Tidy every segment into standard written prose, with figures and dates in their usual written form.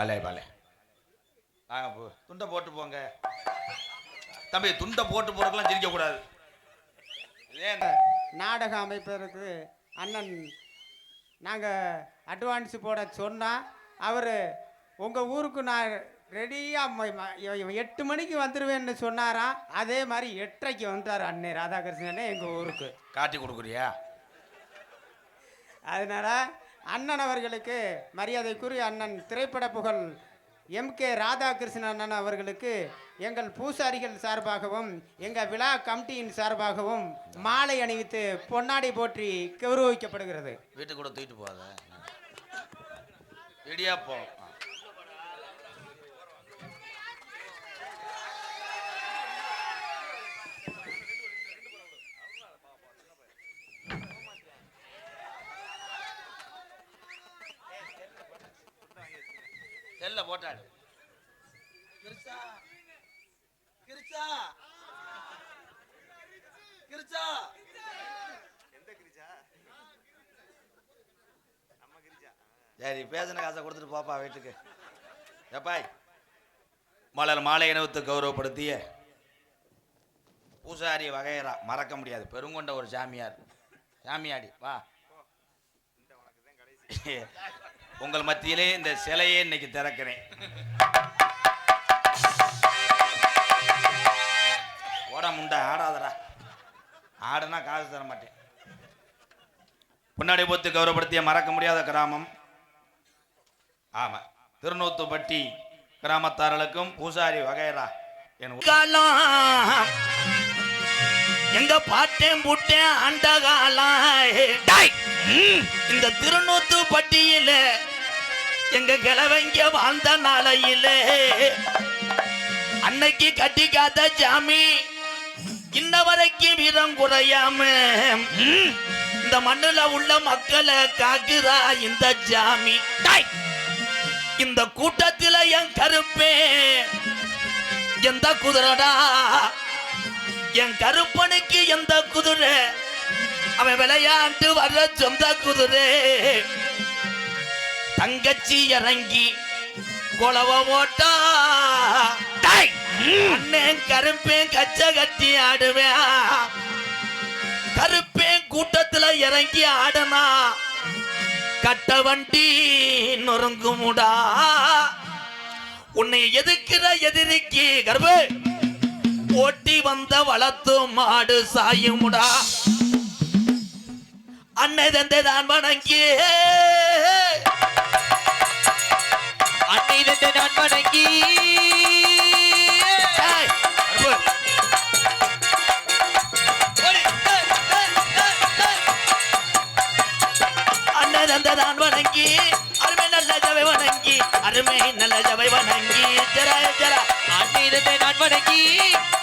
பலே பலே வாங்க போ, துண்டை போட்டு போங்க தம்பி. துண்டை போட்டு போறதுக்கெல்லாம் சிரிக்க கூடாது. நாடக அமைப்பதற்கு அண்ணன் நாங்கள் அட்வான்ஸ் போட சொன்னால் அவர் உங்கள் ஊருக்கு நான் ரெடியாக 8 மணிக்கு வந்துடுவேன்னு சொன்னாராம். அதே மாதிரி 8:30க்கு வந்தார் அண்ணே ராதாகிருஷ்ணனே எங்கள் ஊருக்கு. காட்டி கொடுக்குறியா? அதனால் அண்ணன் அவர்களுக்கு மரியாதைக்குரிய அண்ணன் திரைப்பட புகழ் MK ராதாகிருஷ்ணன் அண்ணன் அவர்களுக்கு எங்கள் பூசாரிகள் சார்பாகவும் எங்கள் விழா கமிட்டியின் சார்பாகவும் மாலை அணிவித்து பொன்னாடை போற்றி கௌரவிக்கப்படுகிறது. வீட்டுக்கு கூட தூக்கிட்டு போகாத ரெடியா போ. செல்ல போட்டாடு. கிருச்சா கிருச்சா கிருச்சா எந்த கிருச்சா? நம்ம கிருச்சா. சரி, பேசின காசை கொடுத்துட்டு போப்பா வீட்டுக்கு. எப்பாய் மலர் மாலை இனவத்தை கௌரவப்படுத்திய பூசாரி வகையரா மறக்க முடியாது பெருங்கொண்ட ஒரு சாமியார். சாமியாடி வா. உங்கள் மத்தியிலே இந்த சிலையை இன்னைக்கு திறக்கிறேன். ஓட முண்டா ஆடாதடா. ஆடுனா காசு தர மாட்டேன். பொன்னாடை போத்து கௌரவப்படுத்திய மறக்க முடியாத கிராமம். ஆமா, திருநூத்துப்பட்டி கிராமத்தார்களுக்கும் பூசாரி வகைரா எங்க பாட்டேன் புட்டேன் அந்த காலம். இந்த திருநூத்துப்பட்டியில எங்க கிழவங்க வாழ்ந்த நாளையில அன்னைக்கு கட்டிக்காத ஜாமி இன்ன வரைக்கும் வீரம் குறையாம இந்த மண்ணுல உள்ள மக்களை காக்குறா இந்த ஜாமி. இந்த கூட்டத்தில் என் கருப்பே எந்த குதிரடா, என் கருப்பனுக்கு எந்த குதிரை, அவன் விளையாண்டு வர்ற சொந்த குதிரை. தங்கச்சி இறங்கி கொலவ ஓட்டா அண்ணன் கருப்பேன் கச்ச கட்டி ஆடுவேன். கருப்பேன் கூட்டத்துல இறங்கி ஆடனா கட்ட வண்டி நொறுங்குமுடா. உன்னை எதுக்குற எதிரிக்கு கர்ப்ப ஓட்டி வந்த வளர்த்து மாடு சாயுமுடா. அன்னை தந்தை தான் வணங்கி, அன்னை தந்தை நான் வணங்கி, அன்னை தந்தை தான் வணங்கி, அருமை நல்ல ஜவை வணங்கி, அருமை நல்ல ஜவை வணங்கி, ஜரா ஜரா. அன்னை தந்தை நான் வணங்கி,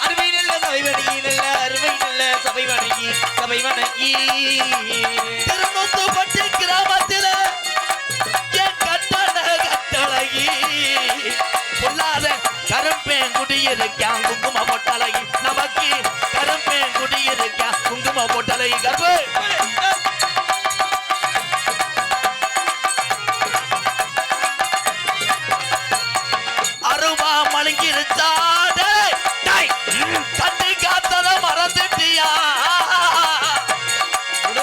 அருமை நல்ல சபை வணங்கி, நல்ல அருமை நல்ல சபை வணங்கி, சபை வணங்கி. திருநூத்துப்பட்டி கிராமத்தில் என் கட்டழகி பொல்லாத கருப்பேன் குடியிருக்கான் குங்கும போட்டழகி. நமக்கு கருப்பேன் குடியிருக்கான் குங்கும போட்டழகி. கர்ப்ப அருவா மழுங்கிருச்சாட கண்ணி காத்தத மறந்துட்டியா?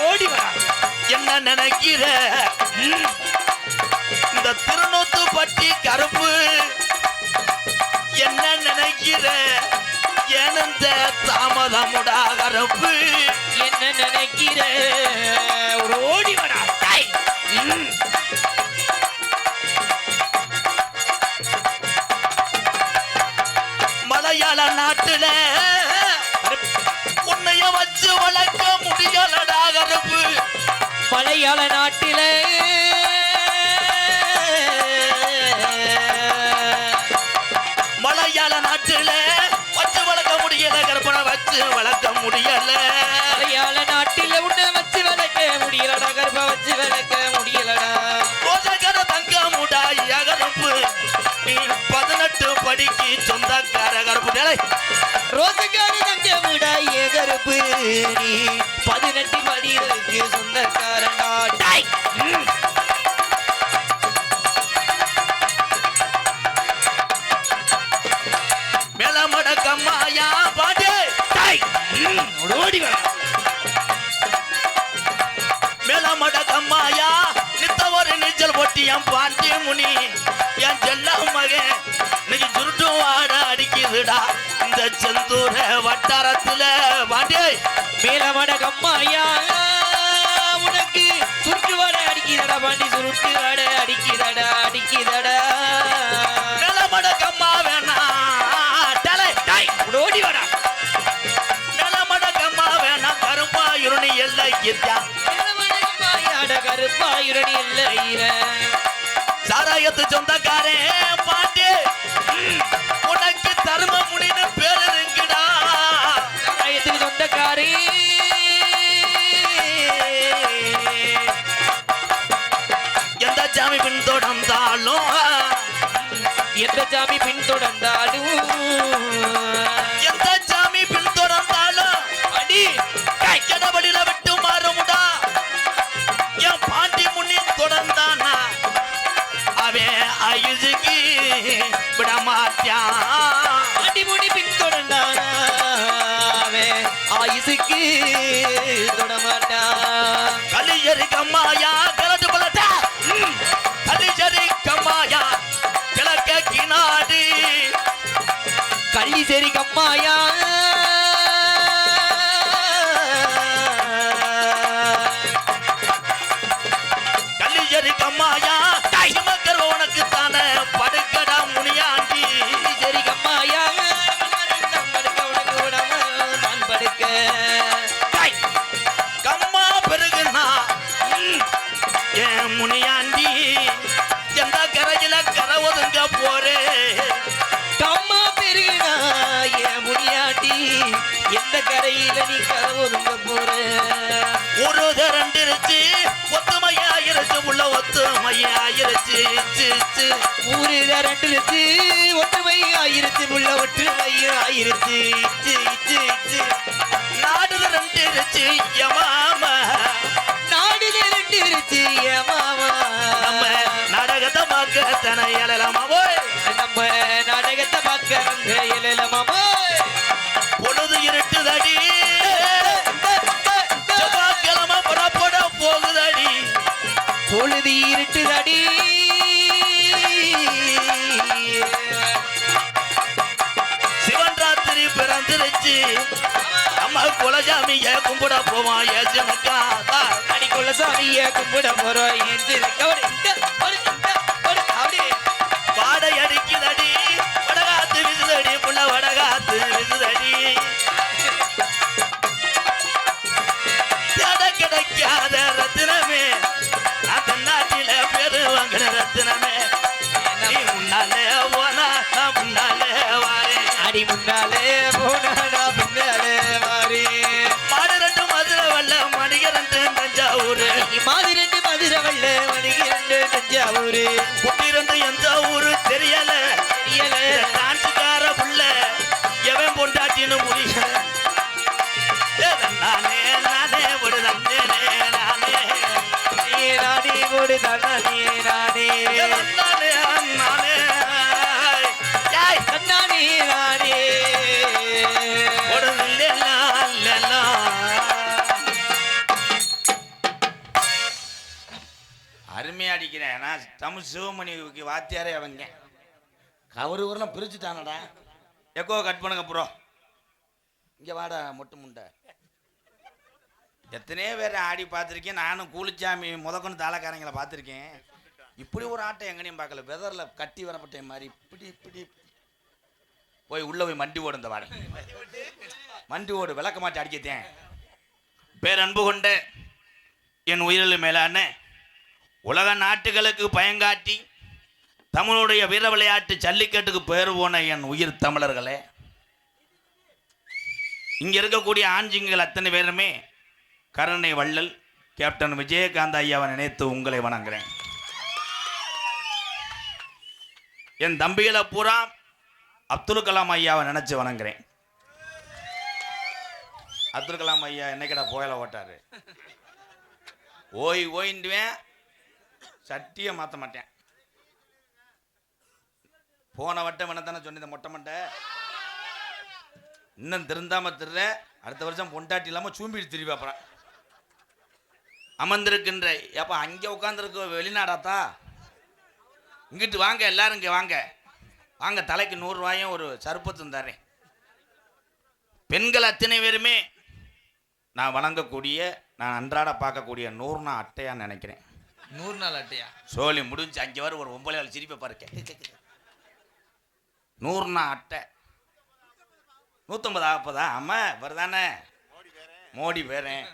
ஓடி வர என்ன நினைக்கிற? இந்த திருநூத்துப்பட்டி கருப்பு என்ன நினைக்கிற? எனந்த தாமதமுடா கருப்பு என்ன நினைக்கிற? ஓடி வரா. மலையாள நாட்டுல உன்னைய வச்சு வளர்க்க முடியலடா கருப்பு. மலையாள நாட்டில மலையாள நாட்டில வச்சு வளர்க்க முடியல கருப்பனை வச்சு வளர்க்க முடியல. மலையாள நாட்டில உன்னை வச்சு வளர்க்க முடியலடா கருப்ப வச்சு வளர்க்க முடியலடா. ரோசகர தங்க முடாய கருப்பு 18 படிக்கு சொந்தக்கார கருப்பு. ரோசகார தங்க முடாய கருப்பு நீ 18 படிக்கு சொந்தக்காரனா. ஓடி வா மேலமட கம்மாயா நித்த ஒரு நீச்சல் போட்டி என் பாண்டி முனி என் செல்ல மகன் இன்னைக்கு சுருட்டு வாட அடிக்குதுடா இந்த செந்தூர வட்டாரத்துல பாண்டி மேலமட கம்மாயா உனக்கு சுருட்டு வாட அடிக்குதடா பாண்டி சுருட்டு வாட அடிக்குதடா மேலமட கம்மா வேணா டலை டை ஓடி வாடா மேலமட கம்மா வேணா கருப்பா இருணி எல்லை கிட்டா கருப்பாயுரணி இல்ல சாராயத்து சொந்தக்காரே பாண்டி உனக்கு தர்ம முடின்னு பேர் இருக்குடா சாராயத்துக்கு சொந்தக்காரே எந்த சாமி பின்தொடர்ந்தாலும் எந்த சாமி பின்தொடர்ந்தாலும் அடி கைக்கடபடியில விட்டு மாறுமுடா என் பாண்டி முன்னி தொடர்ந்தானா அவன் ஆயுசுக்கு விட மாட்டான் பாண்டி முனி பின் தொடர்ந்தானா அவன் ஆயுசுக்கு தொட மாட்டான் கலியரி கம்மாயா கலட்டு பலட்டா கலியரி கம்மாயா கிழக்க கினாடி கள்ளிசேரி கம்மாயா கம்மாயா சிமக்கர் உனக்கு தானே படுக்கடா முனியாண்டி சரி கம்மாயா படுக்க உனக்கு விடாம நான் படுக்க கம்மா பெருகுனா ஏன் முனியாண்டி எந்த கரையில கரை ஒதுங்க போறே கம்மா பெருகுனா ஏன் முனியாண்டி எந்த கரையில நீ கரை ஒதுங்க போற ஒரு தரண்டிருச்சு ஒத்துமையாயிருச்சு உள்ள ஒத்துமையாயிருச்சு ஊரு தரண்டிருச்சு ஒற்றுமையாயிருச்சு உள்ள ஒற்றுமையாயிருச்சு நாடு தரண்டிருச்சு யமாமா நாடு தரண்டிருச்சு யமாமா நம்ம நாடகத்தை பார்க்க தன எழலாமா போய் நம்ம நாடகத்தை பார்க்க எழலாமா போய் பொழுது இருட்டுதடி போகுதடி பொழுது இருட்டுதடி சிவன் ராத்திரி பிறந்துருச்சு அம்மா குலசாமிய கும்பிட போவான் ஏஜனக்கா அடி குலசாமிய கும்பிட போறோம் வாடை அடிக்குதடி வடகாத்து விசுதடி புள்ள வடகாத்து விசுதடி கிடைக்காத ரத்தினமே அந்த நாட்டில பேரு வாங்கின ரத்தினமே நீ முன்னாலே போனா முன்னாலே வாரே அடி முன்னாலே போனா முன்னாலே வாரே மாடு ரெண்டு மதுரை வல்ல மணிக ரெண்டு தஞ்சாவூரு மாடு ரெண்டு மதுரை வல்ல மணிக ரெண்டு தஞ்சாவூரு குட்டி ரெண்டு எந்த ஊரு தெரியல டான்ஸுக்கார புள்ள எவன் பொண்டாட்டின்னு முடியல நானே நானே ஒரு தந்தே நானே நானே ஒரு தந்தே நானே நானே நானே யாய் நானே நானே ஒரு இல்லா இல்லா அருமையா அடிக்கிறேன் நான் தமிழ் சிவமணிக்கு வாத்தியாரே அவங்க கவரு ஊரெல்லாம் பிரிச்சுட்டானடா எக்கோ கட் பண்ணுங்க ப்ரோ இங்க வாடா மொட்டு முண்டை எத்தனையோ பேர் ஆடி பார்த்துருக்கேன் நானும் கூலிச்சாமி முதக்கொண்டு தாளக்காரங்களை பார்த்துருக்கேன் இப்படி ஒரு ஆட்டம் எங்கனையும் பார்க்கல வெதரில் கட்டி வரப்பட்ட மாதிரி இப்படி போய் உள்ள போய் மண்டி ஓடு இந்த வாடை மண்டி ஓடு விளக்க மாட்டி அடிக்கத்தேன் பேரன்பு கொண்ட என் உயிரில் மேலான உலக நாட்டுகளுக்கு பயங்காட்டி தமிழுடைய வீர விளையாட்டு ஜல்லிக்கட்டுக்கு பேர் போன என் உயிர் தமிழர்களே இங்க இருக்கக்கூடிய ஆஞ்சிங்கள் அத்தனை பேருமே கருணை வள்ளல் கேப்டன் விஜயகாந்த் ஐயாவை நினைத்து உங்களை வணங்குறேன். என் தம்பிகளை பூரா அப்துல் கலாம் ஐயாவை நினைச்சு வணங்குறேன். அப்துல் கலாம் ஐயா என்னைக்கடா போயல ஓட்டாரு ஓய்ந்துவேன் சட்டியை மாற்ற மாட்டேன். போன வட்டம் என்ன தானே சொன்ன மொட்டை மட்டை இன்னும் திருந்தாம திருற அடுத்த வருஷம் பொண்டாட்டி இல்லாமல் சூம்பிட்டு திரும்பி அப்புறம் அமர்ந்திருக்கின்ற அப்போ அங்கே உட்காந்துருக்க வெளிநாடாத்தா இங்கிட்டு வாங்க எல்லாரும் இங்கே வாங்க வாங்க தலைக்கு 100 ரூபாயும் ஒரு சருப்பத்தும் தரேன். பெண்கள் அத்தனை பேருமே நான் வணங்கக்கூடிய நான் அன்றாட பார்க்கக்கூடிய 100 நாள் அட்டையான்னு நினைக்கிறேன். 100 நாள் அட்டையா? சோழி முடிஞ்சு அங்கே வர ஒரு 9 நாள் சிரிப்பை பாருக்க 100 நாள் அட்டை 150 ஆப்பதா அம்மா வருதானே மோடி பேரேன்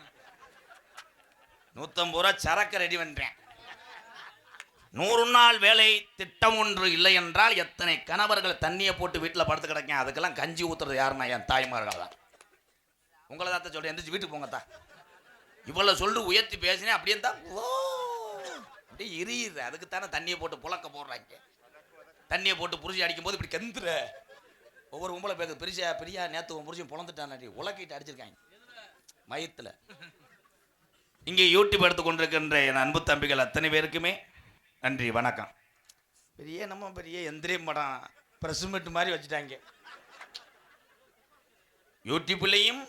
150 ரூபா சரக்கு ரெடி பண்ணுறேன். 100 நாள் வேலை திட்டம் ஒன்று இல்லை என்றால் எத்தனை கணவர்கள் தண்ணியை போட்டு வீட்டில் படுத்து கிடக்கேன். அதுக்கெல்லாம் கஞ்சி ஊற்றுறது யாருன்னா என் தாய்மார்கள் தான். உங்களை தான் சொல்கிறேன், எந்திரிச்சு வீட்டுக்கு போங்கத்தா. இவ்வளோ சொல்லு உயர்த்தி பேசினேன் அப்படியே தான் ஓ அப்படியே எரியுது. அதுக்கு தானே தண்ணியை போட்டு புழக்க போடுறாங்க. தண்ணியை போட்டு புரிஞ்சு அடிக்கும் போது இப்படி கந்துற ஒவ்வொரு கும்பலை பேருக்கு பெரியா நேற்று புரிஞ்சு புலந்துட்டான் உலக்கிட்டு அடிச்சிருக்காங்க மயத்தில். இங்கே யூடியூப் எடுத்து கொண்டிருக்கின்ற என் அன்பு தம்பிகள் அத்தனை பேருக்குமே நன்றி வணக்கம். பெரிய எந்திரியம் படம் பிரசுமெட் மாதிரி வச்சுட்டாங்க. யூடியூப்லேயும்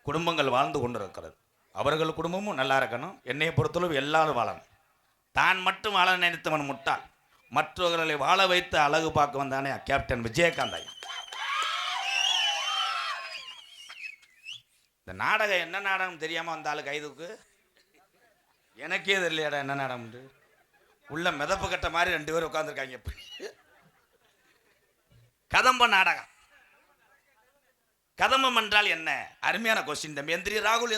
குடும்பங்கள் வாழ்ந்து கொண்டிருக்கிறது. அவர்கள் குடும்பமும் நல்லா இருக்கணும். என்னை பொறுத்தளவு எல்லாரும் வாழணும். தான் மட்டும் வாழ நினைத்தவன் முட்டாள். மற்றவர்களை வாழ வைத்து அழகு பார்க்க வந்தானே கேப்டன் விஜயகாந்த் ஐயா. இந்த நாடகம் என்ன நாடகம் தெரியாமல் வந்தாலும் கைதுக்கு எனக்கே தெரியலையாடா என்ன நாடகம். உள்ள மிதப்பு கட்ட மாதிரி 2 பேர் உட்காந்துருக்காங்க. கதம்ப நாடகம். கதம்பம் என்றால் என்ன? அருமையான கொஸ்டின் தம்பி. எந்திரி ராகுல்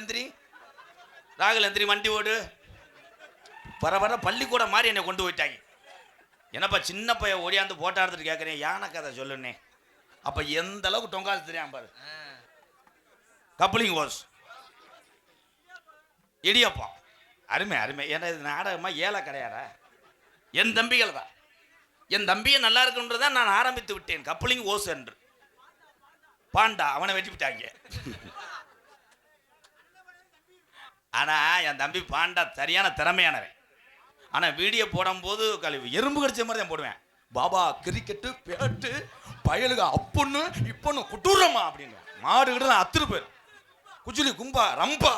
எந்திரி வண்டி ஓடு. வர பள்ளிக்கூட மாதிரி என்னை கொண்டு போயிட்டாங்க. என்னப்பா சின்ன பையன் ஓடியாந்து போட்டோ எடுத்துட்டு கேட்குறேன் யானை கதை சொல்லுன்னே. அப்போ எந்த அளவுக்கு டொங்கால் தெரியாம பாரு. கப்ளிங் வாஸ் இடியப்பா அருமை. ஏன்னா இது நாடகமா ஏழை கிடையாதா? என் தம்பிகள் தான். என் தம்பியை நல்லா இருக்குன்றதான் நான் ஆரம்பித்து விட்டேன். கப்ளிங் ஓஸ் என்று பாண்டா அவனை வெட்டி விட்டாங்க. ஆனா என் தம்பி பாண்டா சரியான திறமையானவன். ஆனா வீடியோ போடும்போது எறும்பு கடிச்ச மாதிரி தான் போடுவேன். பாபா கிரிக்கெட்டு பேட்டு பயலுக அப்பொன்னு இப்பொன்னு குட்டூரமா அப்படின்னு மாடு கிட்ட நான் 10 பேர் குஜுலி கும்பா ரம்பா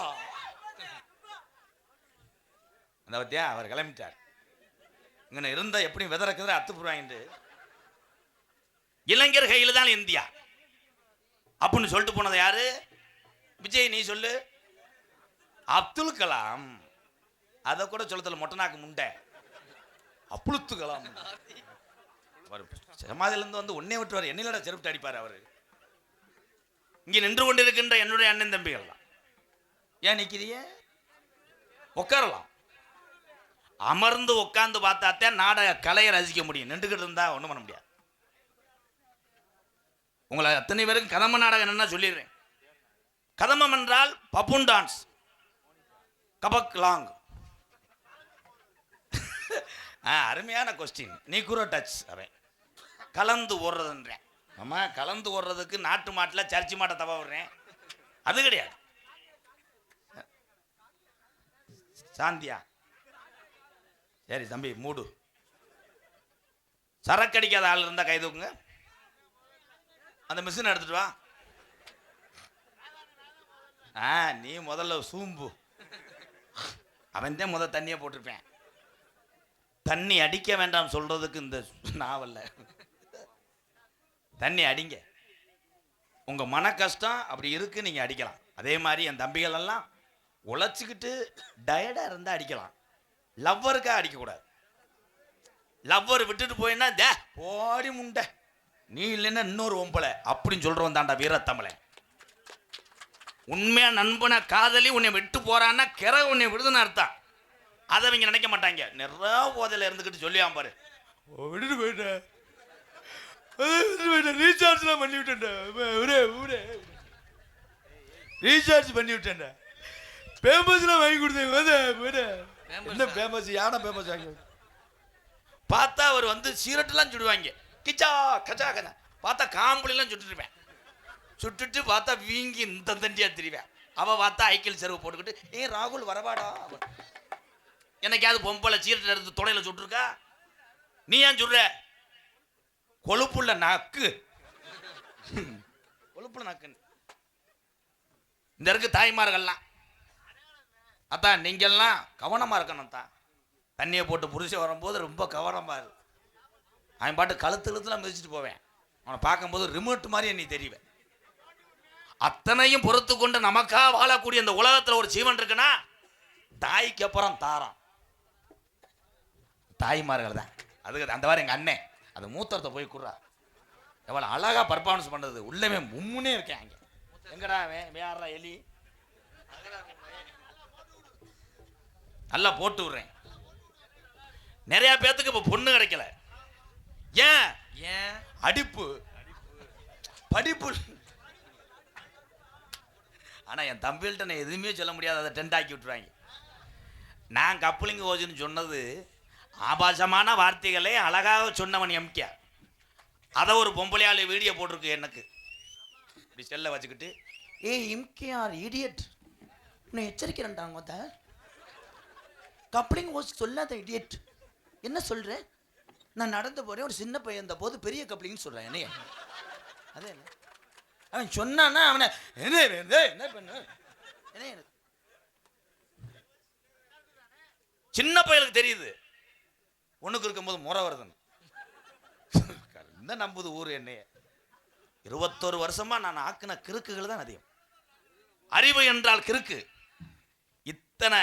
அந்த பத்தியா அவர் கிளம்பிட்டார். இங்கே இருந்தா எப்படி விதறக்குது அத்துப்புருவாங்க. இளைஞர் கையில் தான் இந்தியா அப்படின்னு சொல்லிட்டு போனது யாரு? விஜய் நீ சொல்லு. அப்துல் கலாம் அதை கூட சொல்லத்துல மொட்டனாக்கு முண்டை அப்துல் கலாம் சமாதிலிருந்து வந்து ஒன்னே விட்டுவார். என்னிலட செருப்பு அடிப்பார் அவரு. இங்கே நின்று கொண்டிருக்கின்ற என்னுடைய அண்ணன் தம்பிகள் தான். ஏன் நிற்கிறிய? உட்காரலாம். அமர்ந்து உட்கார்ந்து பார்த்தாத்தான் நாடக கலையை ரசிக்க முடியும். நின்றுகிட்டு இருந்தா ஒன்றும் பண்ண முடியாது. உங்களை அத்தனை பேருக்கு கதம்ப நாடகம் என்னன்னா சொல்லிடுறேன். கதம்பம் என்றால் பப்புன் டான்ஸ், கபக் லாங். அருமையான கொஸ்டின். நீ கூட டச் அவன் கலந்து ஓடுறதுன்றேன். ஆமா கலந்து ஓடுறதுக்கு நாட்டு மாட்டில் சர்ச்சி மாட்டை தவ விடுறேன். அது கிடையாது. சாந்தியா சரி தம்பி மூடு. சரக்கு அடிக்காத ஆள் இருந்தா கை தூக்குங்க. அந்த மிஷின் எடுத்துட்டு வா. நீ முதல்ல சூம்பு. அவன் தான் முதல் தண்ணியை போட்டிருப்பேன். தண்ணி அடிக்க வேண்டாம் சொல்றதுக்கு இந்த நாவல்ல. தண்ணி அடிங்க. உங்க மன கஷ்டம் அப்படி இருக்கு, நீங்க அடிக்கலாம். அதே மாதிரி என் தம்பிகள் எல்லாம் உழைச்சிக்கிட்டு டயர்டா இருந்தா அடிக்கலாம். லவ்வருக்காக அடிக்கக்கூடாது. லவ்வர் விட்டுட்டு போயின்னா தே போடி முண்டை நீ இல்லைன்னா இன்னொரு ஒம்பளை அப்படின்னு சொல்றவன் தாண்டா வீரத்தமிழன். உண்மையா நண்பனை காதலி உன்னை விட்டு போறான்னா கிற உன்னை விடுதுன்னு அர்த்தம். அதை அவங்க நினைக்க மாட்டாங்க. நிறைய போதையில இருந்துக்கிட்டு சொல்லியாம பாரு விட்டுட்டு போயிட்டேன் ரீசார்ஜ்லாம் பண்ணி விட்டேன்டா ரீசார்ஜ் பண்ணி விட்டேன்டா பேமஸ்லாம் வாங்கி கொடுத்தேன். என்ன பேமஸ்? யானை பேமஸ் வாங்கி பார்த்தா அவர் வந்து சீரட்டெல்லாம் சுடுவாங்க. கிச்சா கச்சா கச்சா பார்த்தா காம்புலாம் சுட்டுருப்பேன். சுட்டுட்டு பார்த்தா வீங்கி இந்த தண்டியா திரிவேன். அவ பார்த்தா ஐக்கிள் செருவு போட்டுக்கிட்டு ராகுல் வரவாடா. என்னைக்காவது பொம்பளை சீரட்டை எடுத்து தொடையில சுட்டுருக்கா? நீ ஏன் சுடுற? கொழுப்புள்ள நாக்கு புழுப்புல நக்குன்னு இந்த இருக்கு தாய்மார்கள்லாம். அதான் நீங்கெல்லாம் கவனமா இருக்கணும் தான். தண்ணியை போட்டு புருஷன் வரும்போது ரொம்ப கவனமா இருக்கு. அவன் பாட்டு கழுத்துல மிதிச்சுட்டு போவேன். அவனை பார்க்கும்போது ரிமோட் மாதிரி நீ தெரிவேன். அத்தனையும் பொறுத்து கொண்டு நமக்கா வாழக்கூடிய இந்த உலகத்துல ஒரு ஜீவன் இருக்குன்னா தாய்க்கு அப்புறம் தாரம் தாய்மார்கள் தான். அதுக்கு அந்த வாரம் எங்க அண்ணன் அது மூத்தரத்தை போய் குடுறா, எவ்வளவு அழகா பர்ஃபார்மன்ஸ் பண்றது. உள்ளவே மும்முனே இருக்கேன். அங்க எங்கடா வேற எலி நல்லா போட்டு விடுறேன். நிறைய பேத்துக்கு இப்ப பொண்ணு கிடைக்கல. ஏன் ஏன் அடிப்பு படிப்பு. ஆனா என் தம்பிகிட்ட நான் எதுவுமே சொல்ல முடியாது. அதை டென்ட் ஆக்கி விட்டுருவாங்க. நான் கப்ளிங் ஓஜுன்னு சொன்னது ஆபாசமான வார்த்தைகளே அழகாக சொன்னவன் எம்கே. அதை ஒரு பொம்பளையாளு வீடியோ போட்டிருக்கு எனக்கு. இப்படி செல்ல வச்சுக்கிட்டு எம்கேஆர் இடியட் உன்னை எச்சரிக்கிறேன்டாங்க. கப்ளிங் ஓஸ் சொல்லாத இடியட். என்ன சொல்ற? நான் நடந்து போறேன், ஒரு சின்ன பையன் இருந்த போது பெரிய கப்ளிங் சொல்றேன். என்ன அதே என்ன அவன் சொன்னான்னா அவனை என்ன பண்ணு என்ன சின்ன பையனுக்கு தெரியுது ஒண்ணுக்கு இருக்கும்போது முறை வருதுன்னு. என்ன நம்புது ஊர் என்னைய. 21 வருஷமா நான் ஆக்கின கிறுக்குகள் தான் அதிகம். அறிவு என்றால் கிறுக்கு. இத்தனை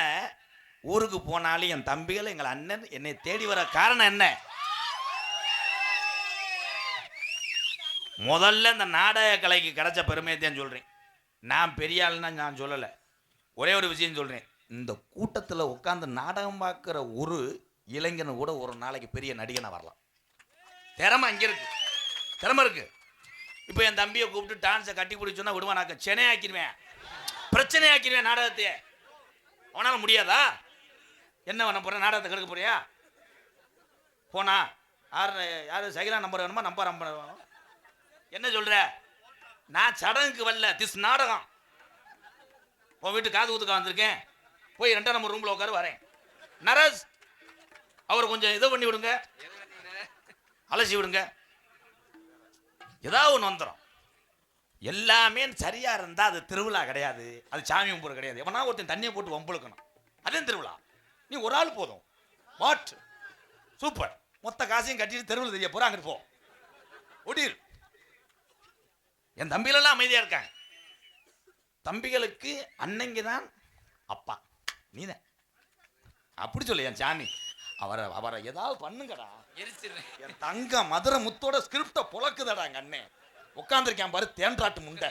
ஊருக்கு போனாலும் என் தம்பிகள் எங்கள் அண்ணன் என்னை தேடி வர காரணம் என்ன? முதல்ல இந்த நாடக கலைக்கு கிடைச்ச பெருமையத்தான் சொல்றேன். நான் பெரிய ஆளுன்னா நான் சொல்லலை. ஒரே ஒரு விஷயம் சொல்றேன். இந்த கூட்டத்தில் உட்காந்து நாடகம் பார்க்குற ஒரு இளைஞன் கூட ஒரு நாளைக்கு பெரிய நடிகனை வரலாம். திறமை அங்கே இருக்கு, திறமை இருக்கு. இப்போ என் தம்பியை கூப்பிட்டு டான்ஸை கட்டி பிடிச்சோன்னா விடுவான். நான் சென்னையாக்கிடுவேன், பிரச்சனையாக்கிடுவேன் நாடகத்தையே. அவனால் முடியாதா? என்ன பண்ண போகிறேன்? நாடகத்தை கெடுக்க போறியா? போனா யார் சைலா நம்பர் வேணுமா? நம்பர் வேணும். என்ன சொல்ற? நான் சடங்குக்கு வரல, திஸ் நாடகம். உன் வீட்டு காது ஊத்துக்க வந்திருக்கேன். போய் 2ஆம் நம்பர் ரூம்ல உட்காரு வரேன். நரஸ் அவர் கொஞ்சம் இதை பண்ணி விடுங்க, அலசி விடுங்க. ஏதாவது ஒன்று வந்துடும். எல்லாமே சரியா இருந்தா அது திருவிழா கிடையாது, அது சாமி கும்பிட கிடையாது. எவனா ஒருத்தன் தண்ணியை போட்டு வம்புழுக்கணும், அதே திருவிழா. நீ ஒரு ஆள் போதும். What super. மொத்த காசையும் கட்டிட்டு தெருவில் தெரிய போற, அங்கிட்டு போ ஒடிர். என் தம்பிகளெல்லாம் அமைதியா இருக்காங்க. தம்பிகளுக்கு அன்னைக்கு தான் அப்பா நீதான் அப்படி சொல்லு. என் சாமி அவரை ஏதாவது பண்ணுங்கடா. என் தங்க மதுரை முத்தோட ஸ்கிரிப்ட புழக்குதடா. எங்க அண்ணன் உட்காந்துருக்கேன் பாரு, தேன்றாட்டு முண்டை.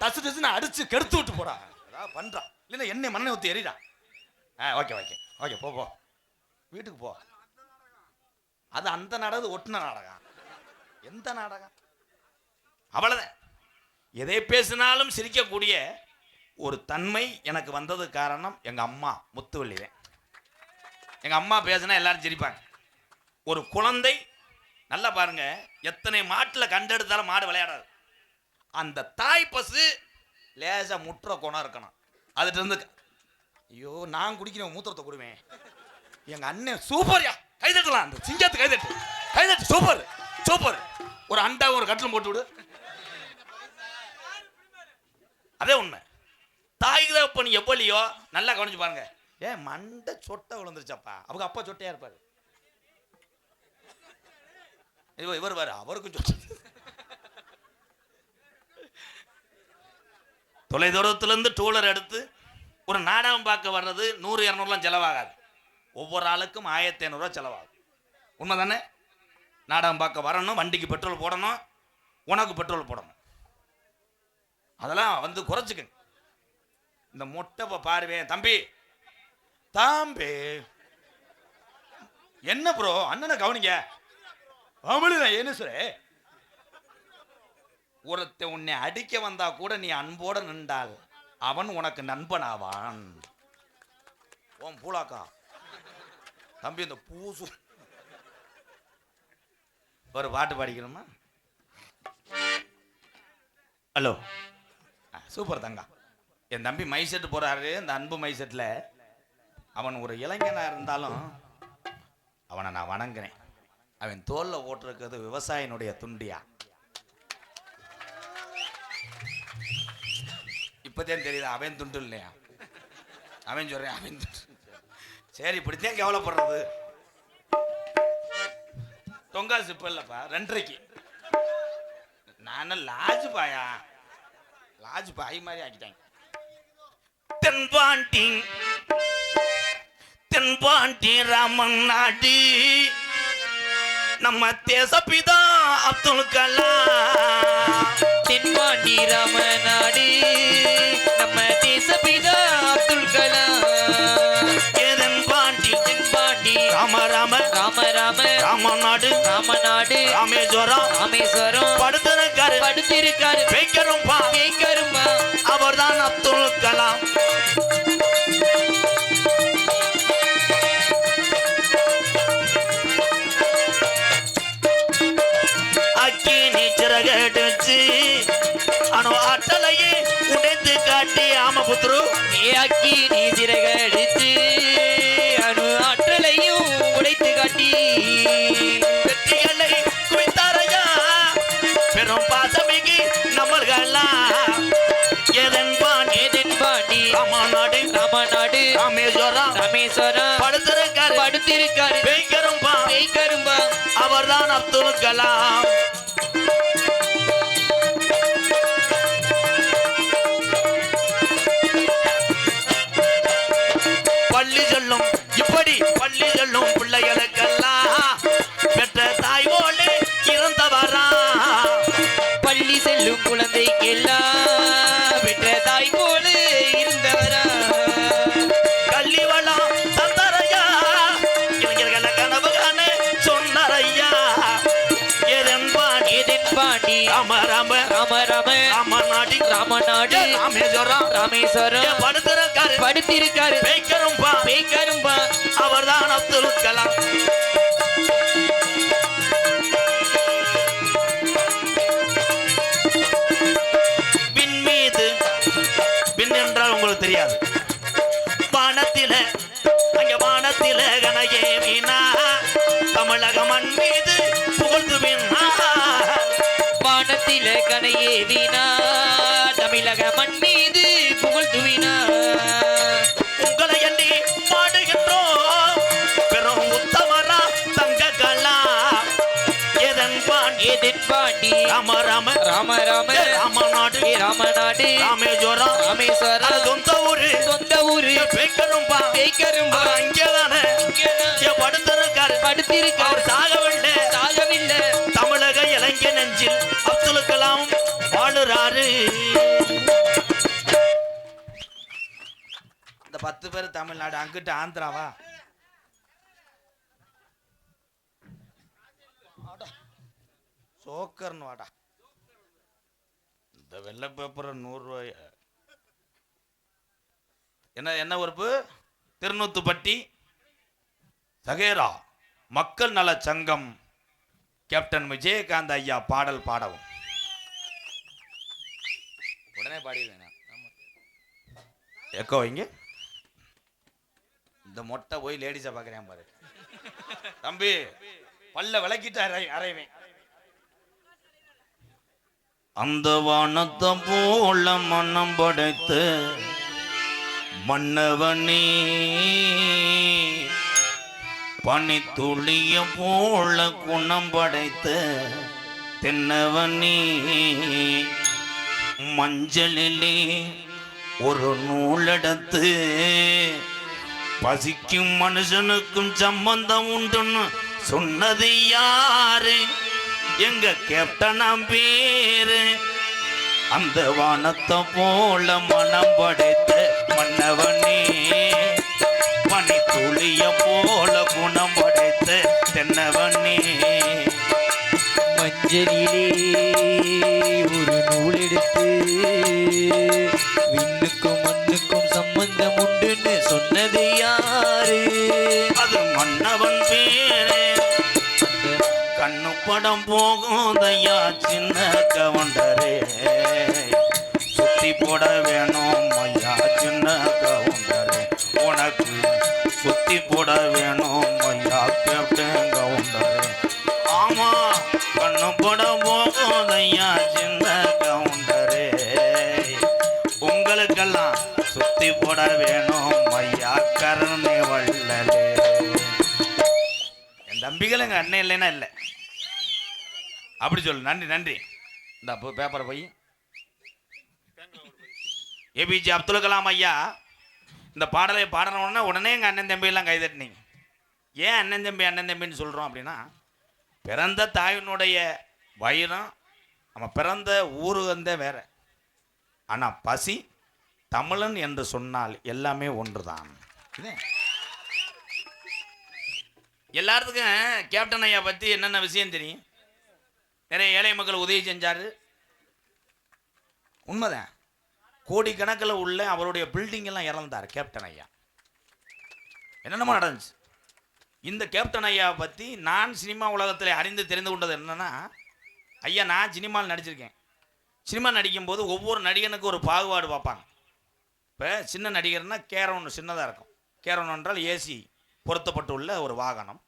டசு டசுன்னு அடிச்சு கெடுத்து விட்டு போடா. ஏதாவது பண்றான் இல்லைன்னா என்ன மண்ணை ஊற்றி எறிடா. ஓகே ஓகே ஓகே, போ போ வீட்டுக்கு போ. அது அந்த நாடகம் ஒட்டின நாடகம். எந்த நாடகம்? அவ்வளவுதான். எதை பேசினாலும் சிரிக்கக்கூடிய ஒரு தன்மை எனக்கு வந்தது காரணம் எங்க அம்மா முத்துவள்ளிதான். எங்க அம்மா பேசினா எல்லாரும் சிரிப்பாங்க. ஒரு குழந்தை நல்லா பாருங்க, எத்தனை மாட்டுல கண்டெடுத்தாலும் மாடு விளையாடாது. அந்த தாய் பசு லேசா முற்ற குணம் இருக்கணும். அதுட்டு இருந்து ஐயோ நான் குடிக்கிறேன் மூத்திரத்தை கொடுவேன். எங்க அண்ணன் சூப்பர்யா, கைதட்டலாம். அந்த சிங்கத்து கைதட்டு கைதட்டு, சூப்பர் சூப்பர். ஒரு அண்டா ஒரு கட்டிலும் போட்டு விடு. அதே உண்மை. தாய் தகப்பன் எவ்வளியோ நல்லா கவனிச்சு பாருங்க. மண்டை சொட்டை விழுந்துருச்சப்பா, அவங்க அப்பா சொட்டையா இருப்பாரு. இவர் பாரு, அவருக்கும் சொட்டை. தொலைதூரத்திலிருந்து டூலர் எடுத்து ஒரு நாடகம் பார்க்க வர்றது 100-200 செலவாகாது. ஒவ்வொரு ஆளுக்கும் 1500 செலவாகும். உண்மை தானே? நாடகம் பார்க்க வரணும், வண்டிக்கு பெட்ரோல் போடணும், உனக்கு பெட்ரோல் போடணும். அதெல்லாம் வந்து குறைச்சிக்க. இந்த மொட்டை பாருவேன். தம்பி தாம்பே என்ன ப்ரோ அண்ணனை கவனிங்க. என்ன சொல்ற? ஒருத்த உன்னை அடிக்க வந்தா கூட நீ அன்போட நின்றால் அவன் உனக்கு நண்பன் ஆவான். ஓம் பூலாக்கா தம்பி, இந்த பூசு ஒரு பாட்டு பாடிக்கணுமா? ஹலோ சூப்பர் தங்கா. என் தம்பி மை செட்டு போறாரு. இந்த அன்பு மை செட்டில் அவன் ஒரு இளைஞனா இருந்தாலும் அவனை நான் வணங்குறேன். அவன் தோல்ல ஓட்டிருக்கிறது விவசாயினுடைய துண்டியா. இப்பதான் தெரியுது அவன் துண்டு இல்லையா, அவன் சொல்றேன் அவன் துண்டு. சரி இப்படித்தான் கவலைப்படுறது. தொங்காசு இப்ப இல்லப்பா 2:30. நான் லாஜ் பாயா, லாஜ் பாய் மாதிரி ஆக்கிட்டாங்க. தென்பாண்டி தென்பாண்டி ராமன் நாடு நம்ம தேசப்பிதா அப்துல் கலாம். தென்பாண்டி ராமநாடு நம்ம தேசப்பிதா அப்துல் கலாம். தென்பாண்டி தென்பாண்டி ராம ராம ராம ராம ராமநாடு ராமநாடு ராமேஸ்வரம் ராமேஸ்வரம் படுத்திருக்காரு படுத்திருக்காரு வைக்கரும்பா கேட்கரும்பா அவர்தான் அப்துல் கலாம். அக்கினி சிறகடிச்சு அணு ஆற்றலையே உடைத்து காட்டி ஆமபுத்ரு அக்கி நீ சிறகடித்து அணு ஆற்றலையும் உடைத்து காட்டி வெற்றிகளை குவித்தாரையா பெரும் பாசமிகு நம்மள்கெல்லாம். எதன்பாண்டி தென்பாண்டி ராமநாடு ராமநாடு ராமேஸ்வரம் ராமேஸ்வரம் படுத்திருக்காரு படுத்திருக்காரு வைக்கரும்பா கேட்கரும்பா அவர்தான் அப்துல் கலாம். பள்ளி சொல்லும் இப்படி பள்ளி சொல்லும் பிள்ளைகளுக்கெல்லாம் பெற்ற தாய் போலே இறந்தவரா. பள்ளி செல்லும் குழந்தைக்கெல்லாம் பெற்ற தாய் போல இருந்தவரா. கல்வி வளம் தந்தரையா இளைஞர்களை கனவு காண சொன்னரையா. எதன்பாண்டி தென்பாண்டி ராம ராம ராம ராம ராமநாடி ராமநாடு ராமேஸ்வரம் ராமேஸ்வரம் படுத்திருக்காரு படுத்திருக்காரு வைக்கரும்பா கேட்கரும்பா அவர்தான் அப்துல் கலாம். விண் மீது விண் என்றால் உங்களுக்கு தெரியாது. வானத்தில அங்க வானத்தில கனையே வீணா தமிழக மண் மீது புகழ்ந்து வீணா. வானத்தில கனையே வீணா தமிழக மண் மீது புகழ் துவினா. உங்களை எண்ணி பாடுகின்றோம் பெரும் உத்தமரா தங்க கலாம். எதன்பாண்டி தென்பாண்டி ராம ராம ராம ராம ராமநாடு ராமநாடு ராமேஸ்வரம் ராமேஸ்வரம் சொந்த ஊரு சொந்த ஊரு பேக்கரும்பா கேட்கரும்பா அங்கேதானே படுத்திருக்காரு படுத்திருக்காரு அவர் சாகவில்லை சாகவில்லை தமிழக இளைஞ நெஞ்சில் அப்துல் கலாம் வாழுறாரு. இந்த 10 பேர் தமிழ்நாடு அங்கிட்டு ஆந்திராவா. சோக்கர்னு வாடா. இந்த வெள்ளை பேப்பர் 100 ரூபாய். என்ன என்ன உறுப்பு? திருநூத்துப்பட்டி சகேரா மக்கள் நல சங்கம் கேப்டன் விஜயகாந்த் ஐயா பாடல் பாடவும். உடனே பாடிடுவேன். எக்கோ வைங்க. இந்த மொட்டை போய் லேடிஸை பார்க்குறேன் பாரு. தம்பி பல்ல விளக்கிட்டு அரைவேன். அந்த வானத்தை போல மனம் படைத்து மன்னவனே பனித்துளிய போல குணம் படைத்த தென்னவனே மஞ்சளிலே ஒரு நூலெடுத்து பசிக்கும் மனுஷனுக்கும் சம்பந்தம் உண்டுன்னு சொன்னது யாரு? எங்க கேப்டனாம் பேரு. அந்த வானத்தை போல மனம் படைத்த மன்னவனே பனி துளிய போல குணம் படைத்த தென்னவனே. மஞ்சளிலே ஒரு நூல் எடுத்து விண்ணுக்கும் மண்ணுக்கும் சம்பந்தம் உண்டுன்னு சொன்னது யாரு? அது மன்னவன் பேரு. கண்ணு படம் போகுதையா சின்ன கவுண்டரே, சுத்தி போட வேணும் ஐயா சின்ன கவுண்டரே, உனக்கு சுத்தி போட வேணும் ஐயா கேப்டன் கவுண்டரே. ஆமா கண்ணு படம் போகுதையா சின்ன கவுண்டரே, உங்களுக்கு போட வேணும் ஐயா கருணை வள்ளலே. என் தம்பிகள் எங்க அண்ணன் இல்லைன்னா இல்லை அப்படி சொல்லு. நன்றி நன்றி. இந்த பேப்பரை போய் ஏபிஜே அப்துல் கலாம் ஐயா இந்த பாடலை பாடணுன்னா உடனே எங்கள் அண்ணன் தம்பியெல்லாம் கைதட்டினீங்க. ஏன் அண்ணன் தம்பின்னு சொல்கிறோம் அப்படின்னா, பிறந்த தாயினுடைய வயிறம் நம்ம பிறந்த ஊரு வந்தே வேற. ஆனால் பசி தமிழன் என்று சொன்னால் எல்லாமே ஒன்று தான். எல்லாத்துக்கும் கேப்டன் ஐயா பற்றி என்னென்ன விஷயம் தெரியும். நிறைய ஏழை மக்கள் உதவி செஞ்சார், உண்மைதான். கோடிக்கணக்கில் உள்ள அவருடைய பில்டிங் எல்லாம் இறந்தார் கேப்டன் ஐயா. என்னென்னமோ நடந்துச்சு. இந்த கேப்டன் ஐயா பற்றி நான் சினிமா உலகத்தில் அறிந்து தெரிந்து கொண்டது என்னென்னா, ஐயா நான் சினிமாவில் நடிச்சிருக்கேன். சினிமா நடிக்கும்போது ஒவ்வொரு நடிகனுக்கும் ஒரு பாகுபாடு பார்ப்பாங்க. இப்போ சின்ன நடிகர்னா கேரவன் சின்னதாக இருக்கும். கேரவன் என்றால் ஏசி பொருத்தப்பட்டுள்ள ஒரு வாகனம்.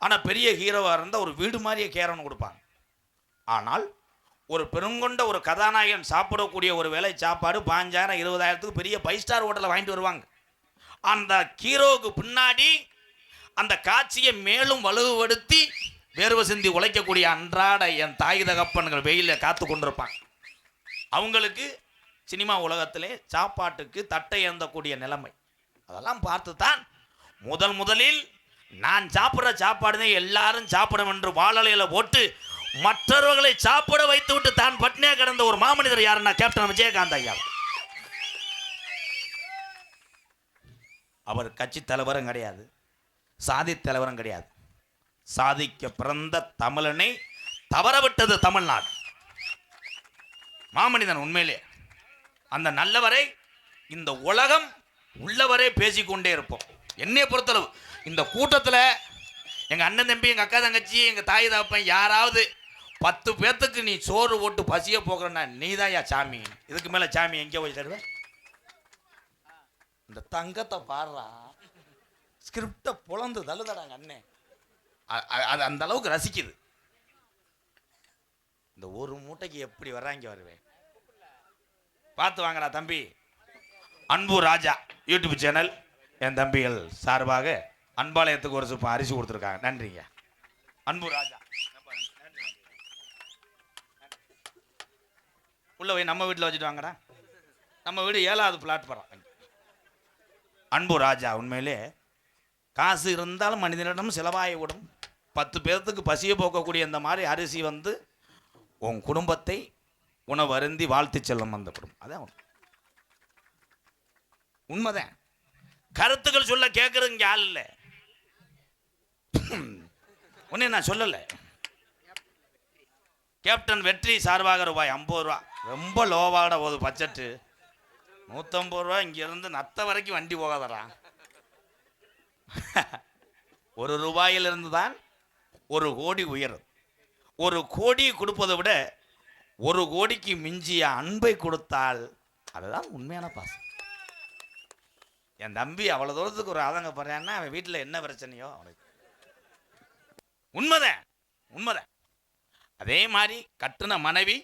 ஆனால் பெரிய ஹீரோவாக இருந்தால் ஒரு வீடு மாதிரியே கேரவன் கொடுப்பாங்க. ஆனால் ஒரு பெருங்கொண்ட ஒரு கதாநாயகன் சாப்பிடக்கூடிய ஒரு வேலை சாப்பாடு 5,000 20,000த்துக்கு பெரிய 5 ஸ்டார் ஹோட்டலில் வாங்கிட்டு வருவாங்க. அந்த ஹீரோவுக்கு பின்னாடி அந்த காட்சியை மேலும் வலுப்படுத்தி வேர்வை சிந்தி உழைக்கக்கூடிய அன்றாட என் தாய் தகப்பன்கள் வெயிலில் காத்து கொண்டிருப்பாங்க. அவங்களுக்கு சினிமா உலகத்திலே சாப்பாட்டுக்கு தட்டை ஏந்தக்கூடிய நிலைமை. அதெல்லாம் பார்த்து தான் முதலில் நான் சாப்பிட்ற சாப்பாடு தான் எல்லாரும் சாப்பிடும் என்று வாழலையில் போட்டு மற்றவர்களை சாப்பிட வைத்து விட்டு தான் பட்னியா கிடந்த ஒரு மாமனிதர் யாருன்னா கேப்டன் விஜயகாந்த் ஐயா. அவர் கட்சி தலைவரும் கிடையாது, சாதி தலைவரும் கிடையாது. சாதிக்க பிறந்த தமிழனை தவறவிட்டது தமிழ்நாடு. மாமனிதன் உண்மையிலே அந்த நல்லவரை இந்த உலகம் உள்ளவரை பேசிக்கொண்டே இருப்போம். என்னைய பொறுத்தளவு இந்த கூட்டத்தில் எங்கள் அண்ணன் தம்பி, எங்கள் அக்கா தங்கச்சி, எங்கள் தாய் தகப்பன் யாராவது 10 பேர்த்துக்கு நீ சோறு போட்டு பசிய போகிறன்னா நீதாயா சாமி. இதுக்கு மேலே சாமி எங்கே போய் தருவேன்? இந்த தங்கத்தை பாடுறா ஸ்கிரிப்டை புலந்து தள்ளுதாடாங்க அண்ணன். அது அந்த அளவுக்கு ரசிக்குது. இந்த ஒரு மூட்டைக்கு எப்படி வர்றாங்க வருவேன் பார்த்து வாங்கடா தம்பி. அன்பு ராஜா யூடியூப் சேனல் என் தம்பிகள் சார்பாக அன்பாலயத்துக்கு ஒரு சுப்பம் அரிசி கொடுத்துருக்காங்க. நன்றிங்க அன்பு ராஜா. உள்ள போய் நம்ம வீட்டில் வச்சுட்டு வாங்கடா. நம்ம வீடு 7வது பிளாட் போகிறோம். அன்பு ராஜா உண்மையிலே காசு இருந்தாலும் மனிதனிடம் செலவாகி விடும். 10 பேர்த்துக்கு பசியை போக்கக்கூடிய இந்த மாதிரி அரிசி வந்து உன் குடும்பத்தை உணவு அருந்தி வாழ்த்து செல்லும் அந்த குடும்பம். அதான் உண்மைதான். கருத்துக்கள் சொல்ல கேட்கறது இங்கே ஆள் இல்லை. ஒன்னே நான் சொல்லலை. கேப்டன் வெற்றி சார்பாக ரூபாய் 50 ரூபா. ரொம்ப லோவாட போகுது பட்ஜெட்டு. 150 ரூபா. இங்கிருந்து நத்த வரைக்கும் வண்டி போகாதரா. 1 ரூபாயிலிருந்து தான் 1 கோடி உயரும். 1 கோடி கொடுப்பதை விட 1 கோடிக்கு மிஞ்சிய அன்பை கொடுத்தால் அதுதான் உண்மையான பாசம். என் தம்பி அவ்வளோ தூரத்துக்கு ஒரு ஆதங்க போறான்னா அவன் வீட்டில் என்ன பிரச்சனையோ அவனுக்கு. உண்மைதான் உண்மைதான். அதே மாதிரி கட்டுன மனைவி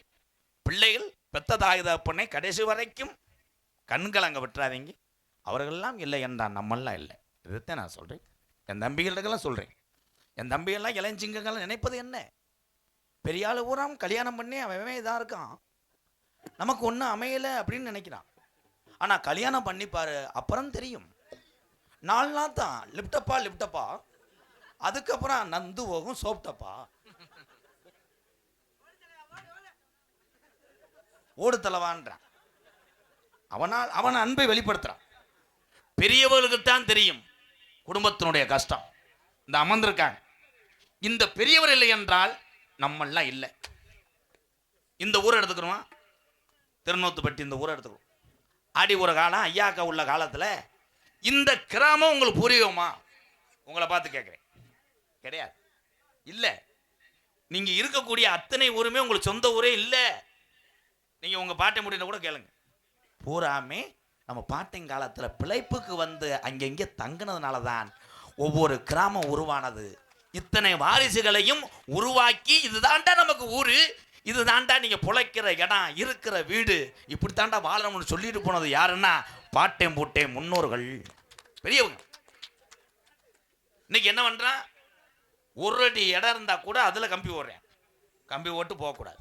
பிள்ளைகள் பெத்த தாய் தகப்பனை கடைசி வரைக்கும் கண்கள் அங்கே விட்டுறாதீங்க. அவர்களெல்லாம் இல்லை என்றான், நம்மெல்லாம் இல்லை. இதுதான் நான் சொல்கிறேன். என் தம்பிகளுக்கெல்லாம் சொல்கிறேன். என் தம்பிகள்லாம் இளைஞங்கள்லாம் நினைப்பது என்ன, பெரிய ஆள் ஊராம் கல்யாணம் பண்ணி அவன் இதாக இருக்கான், நமக்கு ஒன்றும் அமையலை அப்படின்னு நினைக்கிறான். ஆனால் கல்யாணம் பண்ணிப்பாரு, அப்புறம் தெரியும். 4 நாள் தான் லிப்டப்பா, அதுக்கப்புறம் நந்து போகும் சோப்டப்பா. ஓடு தலவான்றான். அவன் அன்பை வெளிப்படுத்துறான். பெரியவர்களுக்குத்தான் தெரியும் குடும்பத்தினுடைய கஷ்டம். இந்த அமர்ந்திருக்காங்க. இந்த பெரியவர் இல்லை என்றால் நம்மெல்லாம் இல்லை. இந்த ஊரை எடுத்துக்கிறோமா, திருநூத்துப்பட்டி இந்த ஊரை எடுத்துக்கிறோம். ஆடி ஒரு காலம் ஐயாக்கா உள்ள காலத்தில் இந்த கிராமம் உங்களுக்கு பூர்வீகமா? உங்களை பார்த்து கேட்குறேன். கிடையாது, இல்லை. நீங்கள் இருக்கக்கூடிய அத்தனை ஊருமே உங்களுக்கு சொந்த ஊரே இல்லை. நீங்கள் உங்கள் பாட்டை முடிந்த கூட கேளுங்க. பூராமே நம்ம பாட்டின் காலத்தில் பிழைப்புக்கு வந்து அங்கங்கே தங்கினதுனால தான் ஒவ்வொரு கிராமம் உருவானது. இத்தனை வாரிசுகளையும் உருவாக்கி இதுதான்டா நமக்கு ஊரு, இதுதான்டா நீங்கள் பிழைக்கிற இடம், இருக்கிற வீடு, இப்படித்தாண்டா வாழணும்னு சொல்லிட்டு போனது யாருன்னா பாட்டேன் பூட்டேன் முன்னோர்கள் பெரியவங்க. இன்னைக்கு என்ன பண்றான், ஒரு அடி இடம் இருந்தா கூட அதுல கம்பி ஓடுறேன். கம்பி ஓட்டு போகக்கூடாது.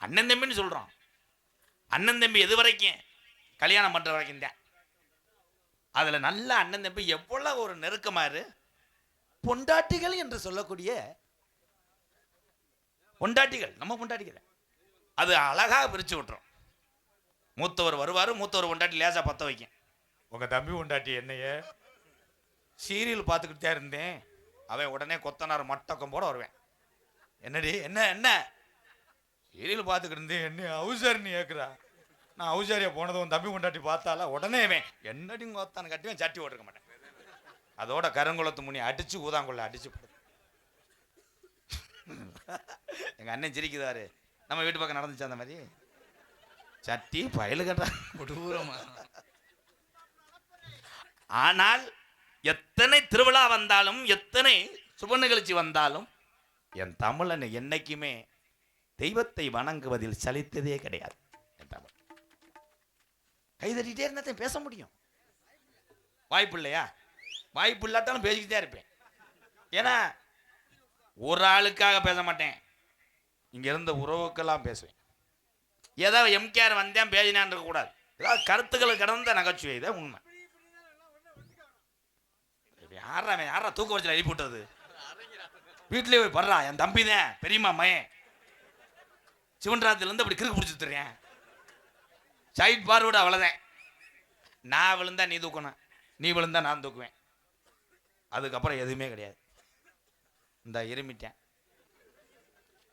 அண்ணன் தம்பின்னு சொல்றோம். அண்ணன் தம்பி எது வரைக்கும், கல்யாணம் பண்ற வரைக்கும் தான். அதுல நல்ல அண்ணன் தம்பி எவ்வளவு ஒரு நெருக்கமாறு பொண்டாட்டிகள் என்று சொல்லக்கூடிய பொண்டாட்டிகள், நம்ம பொண்டாட்டிகள் அது அழகாக பிரிச்சு விட்டுரும். மூத்தவர் வருவாரு, மூத்தவர் பொண்டாட்டி லேசா பத்த வைக்கும். உங்க தம்பி பொண்டாட்டி என்னைய சீரியல் பார்த்துக்கிட்டு தான் இருந்தேன், அவன் உடனே கொத்தனார் மட்டக்கம் போட வருவேன். என்னடி என்ன என்ன சீரியல் பார்த்துக்கிட்டு இருந்தேன், என்ன அவுசாரின்னு கேட்குறா. நான் அவுசாரியா போனதும் தம்பி கொண்டாட்டி பார்த்தால உடனே என்னடி கொத்தான்னு கட்டுவேன், சட்டி ஓட்டிருக்க மாட்டேன். அதோட கருங்குளத்து முனி அடிச்சு ஊதாங்குள்ள அடிச்சு போடு. எங்க அண்ணன் சிரிக்குதாரு, நம்ம வீட்டு பக்கம் நடந்துச்சு அந்த மாதிரி. சட்டி பயலு கட்டா கொடூரமா. ஆனால் எத்தனை திருவிழா வந்தாலும், எத்தனை சுப நிகழ்ச்சி வந்தாலும், என் தமிழன் என்னைக்குமே தெய்வத்தை வணங்குவதில் சலித்ததே கிடையாது. என் தமிழ் கைதட்டிட்டே இருந்தா பேச முடியும். வாய்ப்பு இல்லையா? வாய்ப்பு இல்லாட்டாலும் பேசிக்கிட்டே இருப்பேன். ஏன்னா ஒரு ஆளுக்காக பேச மாட்டேன், இங்க இருந்த உறவுக்கெல்லாம் பேசுவேன். ஏதோ எம்கேஆர் வந்தேன் பேசினான் இருக்கக்கூடாது. ஏதாவது கருத்துக்கள் கடந்த நகைச்சுவை தான் உண்மை. யாரா தூக்க வச்சு எழுப்பி விட்டது? வீட்டிலே போய் படுறா, என் தம்பி தான் பெரியம்மா மயன் சிவன்ராத்திரிலேருந்து அப்படி கிறுக்கு பிடிச்சி தர்றேன். சைட் பார்வோட அவ்வளோதான். நான் விழுந்தா நீ தூக்கணும், நீ விழுந்தா நான் தூக்குவேன். அதுக்கப்புறம் எதுவுமே கிடையாது. இந்த இருமிட்டேன்.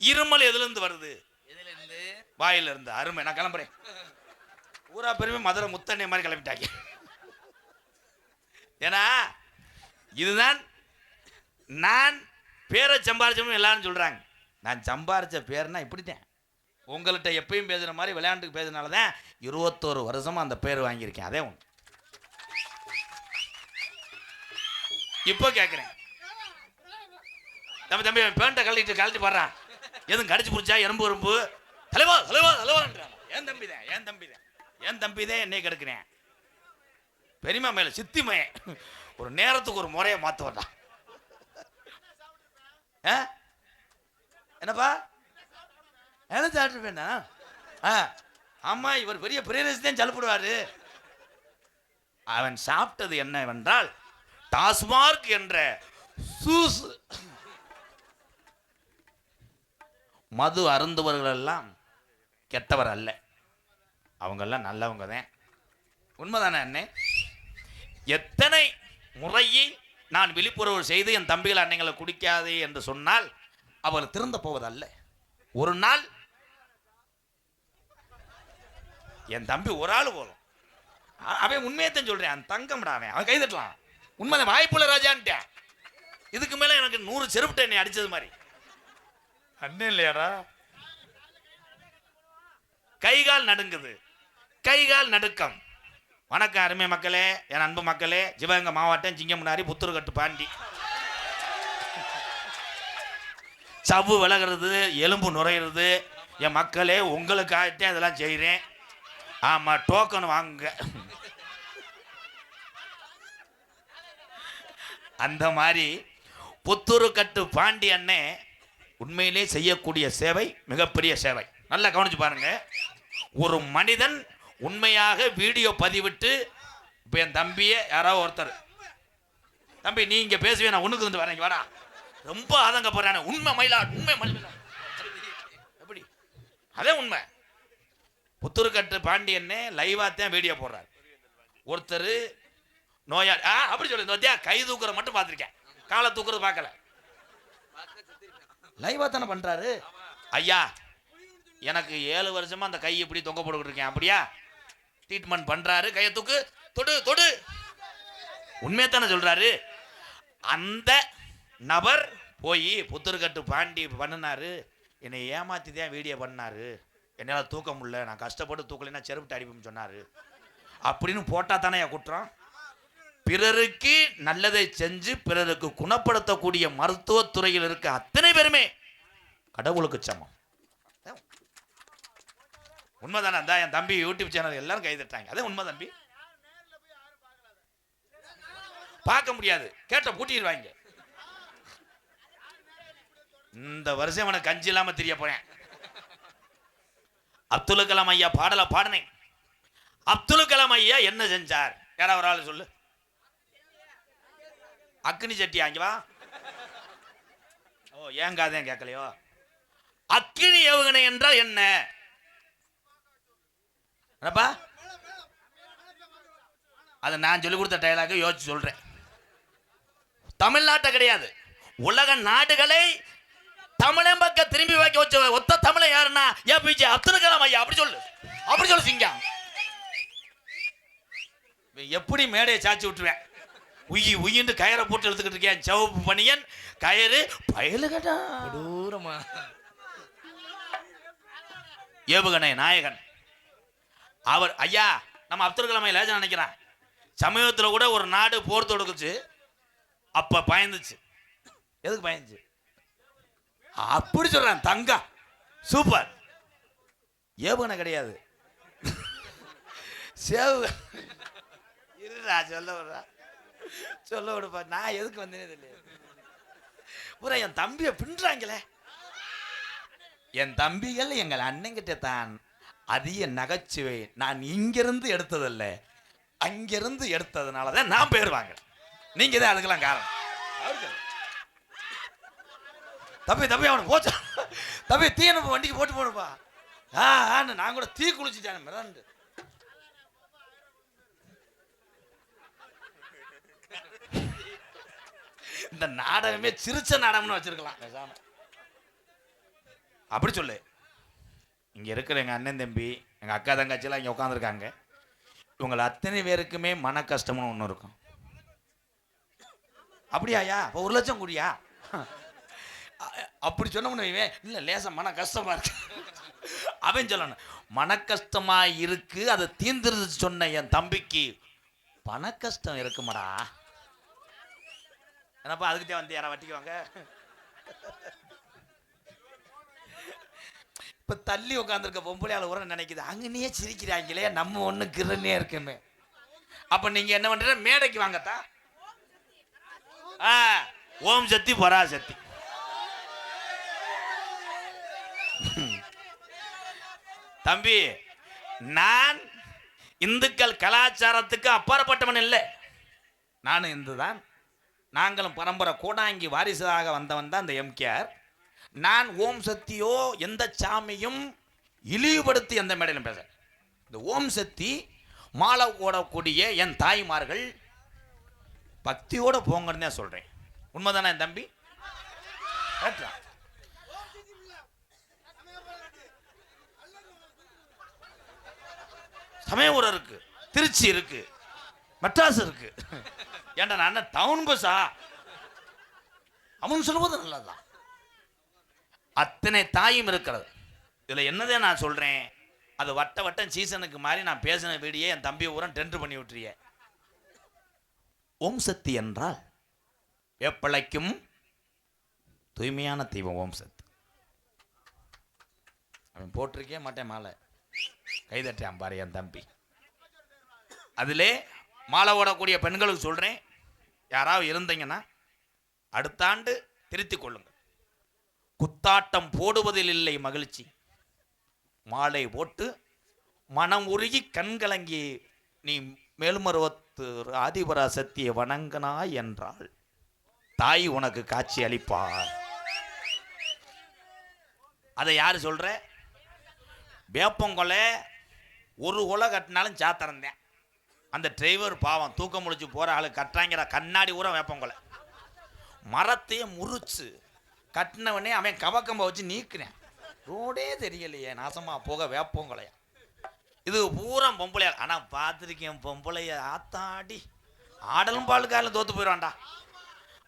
இருமல் எதுலேருந்து வருது? வாயில இருந்து. அருமை. நான் கிளம்புறேன். ஊரா பெருமை மதுரை முத்தண்ணை மாதிரி கிளம்பிட்டாங்க. ஏன்னா இதுதான் நான் பேரை சம்பாரிச்சோம்னு எல்லாரும் சொல்றாங்க. நான் சம்பாரிச்ச பேர்னா இப்படித்தான். உங்கள்கிட்ட எப்பயும் பேசுற மாதிரி விளையாட்டுக்கு பேசுனால தான் 21 வருஷமா அந்த பேர் வாங்கியிருக்கேன். அதே ஒன்று. இப்போ கேட்குறேன், தம்பி தம்பி பேண்ட்டை கழட்டி பாடுறான், எதுவும் கடிச்சு பிடிச்சா எறும்பு எறும்பு தலைவா தலைவா தலைவான்றான். ஏன் தம்பி தான் ஏன் தம்பி தான் ஏன் தம்பி தான் என்னை கெடுக்கிறேன். பெரியமா மேல சித்தி மயன் ஒரு நேரத்துக்கு ஒரு முறையை மாற்றுவா. என்னப்பா என்ன சாப்பிட்டுருப்பேண்ணா? ஆமா, இவர் பெரிய பிரியரசி தான் சலுப்படுவாரு. அவன் சாப்பிட்டது என்னவென்றால் டாஸ்மார்க் என்ற சூஸ். மது அருந்துவர்கள் எல்லாம் கெட்டவர் அல்ல, அவங்கெல்லாம் நல்லவங்க தான். உண்மைதானே அண்ணே? எத்தனை முறையில் நான் விழிப்புணர்வு செய்து என் தம்பிகள் அன்னைங்களை குடிக்காதே என்று சொன்னால் அவர் திருந்த போவதல்ல. ஒரு நாள் என் தம்பி ஒரு ஆள் போதும். அவன் உண்மையத்தான் சொல்றேன், அந்த தங்கம்டா அவன் கை தட்டலாம். உண்மைதான், வாய்ப்புள்ள ராஜான்ட்டேன். இதுக்கு மேல எனக்கு 100 செருப்புட்ட என்னை அடிச்சது மாதிரி. அண்ணன் இல்லையாடா? கைகால் நடுங்குது, கைகால் நடுக்கம். வணக்கம் அருமை மக்களே, என் அன்பு மக்களே. சிவகங்கை மாவட்டம் சிங்கமுனாரி புத்தூர்கட்டு பாண்டி. சவ்வு விலகிறது, எலும்பு நுரையிறது. என் மக்களே, உங்களுக்காகத்தான் இதெல்லாம் செய்கிறேன். ஆமா, டோக்கன் வாங்குங்க. அந்த மாதிரி புத்தூர்கட்டு பாண்டி அண்ணே உண்மையிலே செய்யக்கூடிய சேவை மிகப்பெரிய சேவை. நல்லா கவனிச்சு பாருங்க. ஒரு மனிதன் உண்மையாக வீடியோ பதிவிட்டு, இப்போ என் தம்பியே யாராவது ஒருத்தர், தம்பி நீ இங்கே பேசுவே, நான் உனக்கு வந்து வரேன் வாடா, ரொம்ப ஆதங்க போறானே, உண்மை மயிலாட் உண்மை மயிலா எப்படி? அதே உண்மை. புத்தூர்கட்டு பாண்டியன்னே லைவாத்தான் வீடியோ போடுறாரு. ஒருத்தர் நோயா அப்படி சொல்லி நோத்தியா கை தூக்குற மட்டும் பார்த்துருக்கேன், காலை தூக்குறது பார்க்கல. லைவா தானே பண்றாரு. ஐயா எனக்கு 7 வருஷமா அந்த கை இப்படி தொங்க போட்டுக்கிட்டு இருக்கேன், அப்படியா ட்ரீட்மெண்ட் பண்றாரு. கையை தூக்கு, தொடு தொடு, உண்மையத்தானே சொல்றாரு. அந்த நபர் போய் புத்தூர்கட்டு பாண்டி பண்ணினாரு, என்னை ஏமாத்தி தான் வீடியோ பண்ணாரு, என்னால் தூக்க முடியல, நான் கஷ்டப்பட்டு தூக்கலைன்னா செருப்பிட்டு அடிப்போம்னு சொன்னாரு அப்படின்னு போட்டா தானே குற்றம். பிறருக்கு நல்லதை செஞ்சு பிறருக்கு குணப்படுத்தக்கூடிய மருத்துவத்துறையில் இருக்க அத்தனை பேருமே கடவுளுக்கு சமம். உண்மைதானே? அந்த என் தம்பி யூடியூப் சேனல் எல்லாரும் கைதட்டாங்க. அதே உண்மை தம்பி. பார்க்க முடியாது, கேட்ட பூட்டிடுவாங்க. இந்த வருஷம் அவனை கஞ்சி இல்லாம தெரிய போறேன். அப்துல் கலாம் ஐயா பாடல பாடினேன். அப்துல் கலாம் ஐயா என்ன செஞ்சார்? யாராவது ஒரு ஆள் சொல்லு. அக்னி சட்டி அங்க வா. ஓ ஏங்காதேன் கேட்கலையோ? அக்னி ஏவுகணை என்றால் என்ன? என்னப்பா? அதை நான் சொல்லிக் கொடுத்த டயலாக யோசிச்சு சொல்றேன். தமிழ்நாட்டை கிடையாது, உலக நாடுகளை தமிழன் பக்கம் திரும்பி வைக்க வச்ச ஒத்த தமிழை யாருன்னா ஏபிஜே அப்துல் கலாம் ஐயா. அப்படி சொல்லு, அப்படி சொல்லு சிங்கம். எப்படி மேடையை சாச்சி விட்டுருவேன். உயி உயின்னு கயிறை போட்டு எடுத்துக்கிட்டு இருக்கேன். சிவப்பு பனியன் கயிறு பயலுகடா தூரமா. ஏவுகணை நாயகன் அவர் ஐயா. நம்ம அப்துல் கலாம் ஐயா நினைக்கிறேன். சமீபத்தில் கூட ஒரு நாடு போர் தொடுக்குச்சு. அப்ப பயந்துச்சு. எதுக்கு பயந்துச்சு? அப்படி சொல்றேன் தங்கா. சூப்பர். ஏவுகணை கிடையாது, சேவு. இருடா சொல்ல விடுறா, சொல்ல விடுப்பா. நான் எதுக்கு வந்தேனே தெரியல. பூரா என் தம்பியை பின்றாங்களே. என் தம்பிகள் எங்கள் அண்ணங்கிட்ட தான் அதிக நகைச்சுவை. நான் இங்கிருந்து எடுத்ததல்ல, அங்கிருந்து எடுத்ததுனால தான் நான் பேர் வாங்க. நீங்க தான் அதுக்கெல்லாம் காரணம். தம்பி தம்பி அவனை போச்சா தம்பி, தீயணைப்பு வண்டிக்கு போட்டு போடுப்பா. நான் கூட தீ குளிச்சுட்டேன் மிரண்டு. இந்த நாடகமே சிரிச்ச நாடகம்னு வச்சிருக்கலாம் பேசாம. அப்படி சொல்லு. இங்க இருக்கிற எங்க அண்ணன் தம்பி, எங்க அக்கா தங்கச்சிலாம் இங்க உட்காந்துருக்காங்க. இவங்களை அத்தனை பேருக்குமே மன கஷ்டம்னு ஒன்று இருக்கும். அப்படியாயா? இப்போ 1 லட்சம் கூடியா? அப்படி சொன்னோம்னு இல்லை லேசா மன கஷ்டமா இருக்கு. அவன் சொல்லணும் மன கஷ்டமா இருக்கு, அதை தீர்ந்துருது சொன்ன என் தம்பிக்கு பண கஷ்டம் இருக்குமாடா. என்னப்பா அதுக்கிட்டே வந்து யாரா வட்டிக்குவாங்க? இப்ப தள்ளி உட்காந்துருக்க பொம்பளையால உரம் நினைக்குது, அங்கனே சிரிக்கிறாங்களே, நம்ம ஒண்ணு கிரனே இருக்குமே. அப்ப நீங்க என்ன பண்ற? மேடைக்கு வாங்கத்தா. ஓம் சக்தி பராசக்தி. தம்பி, நான் இந்துக்கள் கலாச்சாரத்துக்கு அப்பாற்பட்டவன் இல்லை. நானும் இந்து தான். நாங்களும் பரம்பரை கோடாங்கி வாரிசாக வந்தவன் தான் இந்த எம்கேஆர். நான் ஓம் சக்தியோ எந்த சாமியும் இழிவுபடுத்தி எந்த மேடையிலும் பேச. இந்த ஓம் சக்தி மாலை ஓடக்கூடிய என் தாய்மார்கள் பக்தியோட போங்கன்னு தான் சொல்றேன். உண்மைதானே என் தம்பி? சமயபுரம் இருக்கு, திருச்சி இருக்கு, மெட்ராஸ் இருக்கு. ஏன்டா நான் டவுன் பஸ்ஸா? அவன் சொல்லுவது நல்லதுதான். அத்தனை தாயும் இருக்கிறது. இதுல என்னதே நான் சொல்றேன், அது வட்ட வட்டம் சீசனுக்கு மாதிரி நான் பேசின வீடியோ என் தம்பி ஊரம் டென்ட் பண்ணி விட்டுறிய. ஓம் சக்தி என்றால் எப்பளைக்கும் தூய்மையான தெய்வம் ஓம் சக்தி. அவன் போட்டிருக்கே மாட்டேன் மாலை, கைதட்டான் பாரு என் தம்பி. அதிலே மாலை ஓடக்கூடிய பெண்களுக்கு சொல்றேன், யாராவது இருந்தீங்கன்னா அடுத்த ஆண்டு திருத்திக் கொள்ளுங்க. குத்தாட்டம் போடுவதில் இல்லை மகிழ்ச்சி, மாலை போட்டு மனம் உருகி கண்கலங்கி நீ மேல்மருவத்து ஆதிபரா சக்தியை வணங்கினாய் என்றால் தாய் உனக்கு காட்சி அளிப்பார். அதை யாரு சொல்ற? வேப்பங்கொலை ஒரு கொலை கட்டினாலும் சாத்திரந்தேன். அந்த டிரைவர் பாவம் தூக்கம் முடிச்சு போற ஆளு கட்டுறாங்கிற கண்ணாடி ஊரம் வேப்பங்கொலை. மரத்தையே முறிச்சு கட்டினவனே அவன் கவக்கம்ப வச்சு நீக்குனேன். ரோடே தெரியலையே, நாசமா போக வேப்பங்கொலையா. இது பூரம் பொம்பளையா. ஆனா பார்த்துருக்கேன் பொம்பளைய ஆத்தாடி ஆடலும் பாலுக்காலும் தோத்து போயிடுவான்டா.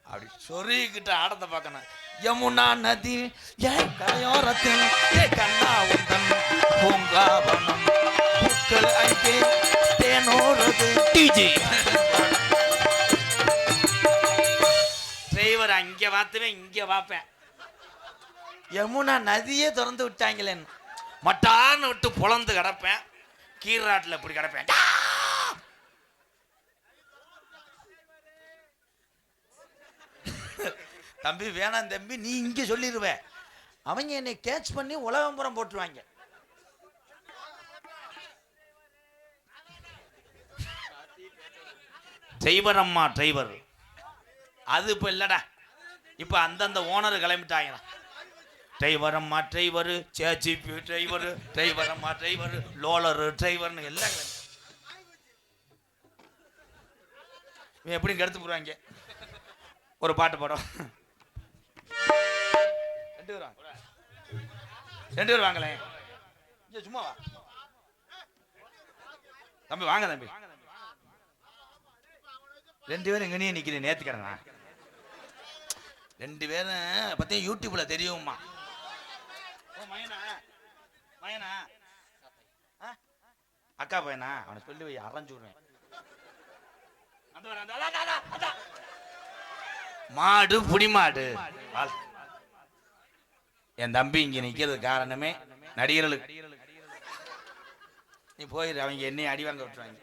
அப்படி சொருகிக்கிட்ட ஆடத்தை பார்க்கணும். யமுனா நதி ஏன் கரையோரத்தில் கண்ணா உந்தன் பூங்காவனம் பூக்கள் ஐக்கே தேனோரது டிஜி. டிரைவர் அங்க பார்த்துவேன் இங்க பார்ப்பேன். யமுனா நதியே திறந்து விட்டாங்களேன்னு மட்டான்னு விட்டு பொழந்து கிடப்பேன். கீராட்டில் இப்படி கிடப்பேன். தம்பி வேணாம் தம்பி, நீ இங்க சொல்லிடுவ, அவங்க என்னை கேட்ச் பண்ணி உலகம்புறம் போட்டுருவாங்க. டிரைவரம்மா டிரைவர் அது இப்ப இல்லடா, இப்ப அந்தந்த ஓனர் கிளம்பிட்டாங்க. டிரைவரம்மா டிரைவரு, சேச்சிபி டிரைவரு, டிரைவரம்மா டிரைவரு, லோலரு டிரைவர்னு எல்லாம் எப்படி கெடுத்து போடுவாங்க. ஒரு பாட்டு பாடும், 2 பேர் வாங்களேன், சும்மா வா தம்பி, வாங்க தம்பி. 2 பேரும் எங்கனே நிக்கிறேன், நேத்துக்கிறேன் 2 பேரும் பத்தியும் யூடியூப்ல தெரியுமா. அக்கா பையனா, அவனை சொல்லி அரைஞ்சு விடுவேன். மாடு புடி மாடு. என் தம்பி இங்க நிக்கிறது காரணமே நடிகர்களுக்கு. நீ போயிரு, அவங்க என்னையும் அடி வாங்க விட்டுருவாங்க.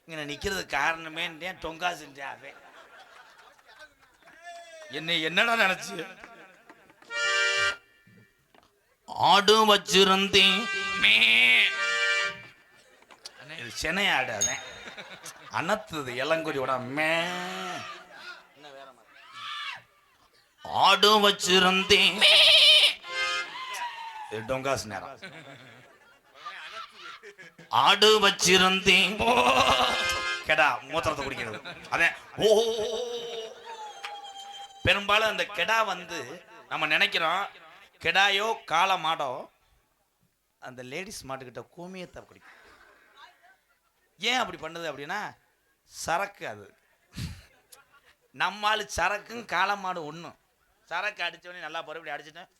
இங்க நிக்கிறது காரணமே டொங்கா செஞ்சாவே என்னை என்னடா நினைச்சு. ஆடும் வச்சிருந்தேன் சென்னை ஆடு, அதேன் அனத்துது இளங்குடியோட மே. ஆடும் வச்சிருந்தேன் டொங்காஸ் நேரம். ஆடு வச்சிருந்தேன் கெடா மூத்திரத்தை குடிக்கிறது. அதே ஓ, பெரும்பாலும் அந்த கெடா வந்து நம்ம நினைக்கிறோம் கெடாயோ காளை மாடோ அந்த லேடிஸ் மாட்டுக்கிட்ட கோமியத்தை குடிக்கும். ஏன் அப்படி பண்ணுது அப்படின்னா சரக்கு. அது நம்மால் சரக்கும் காளை மாடு ஒன்றும். சரக்கு அடித்தவனே நல்லா பருப்படி அடிச்சுட்டேன்,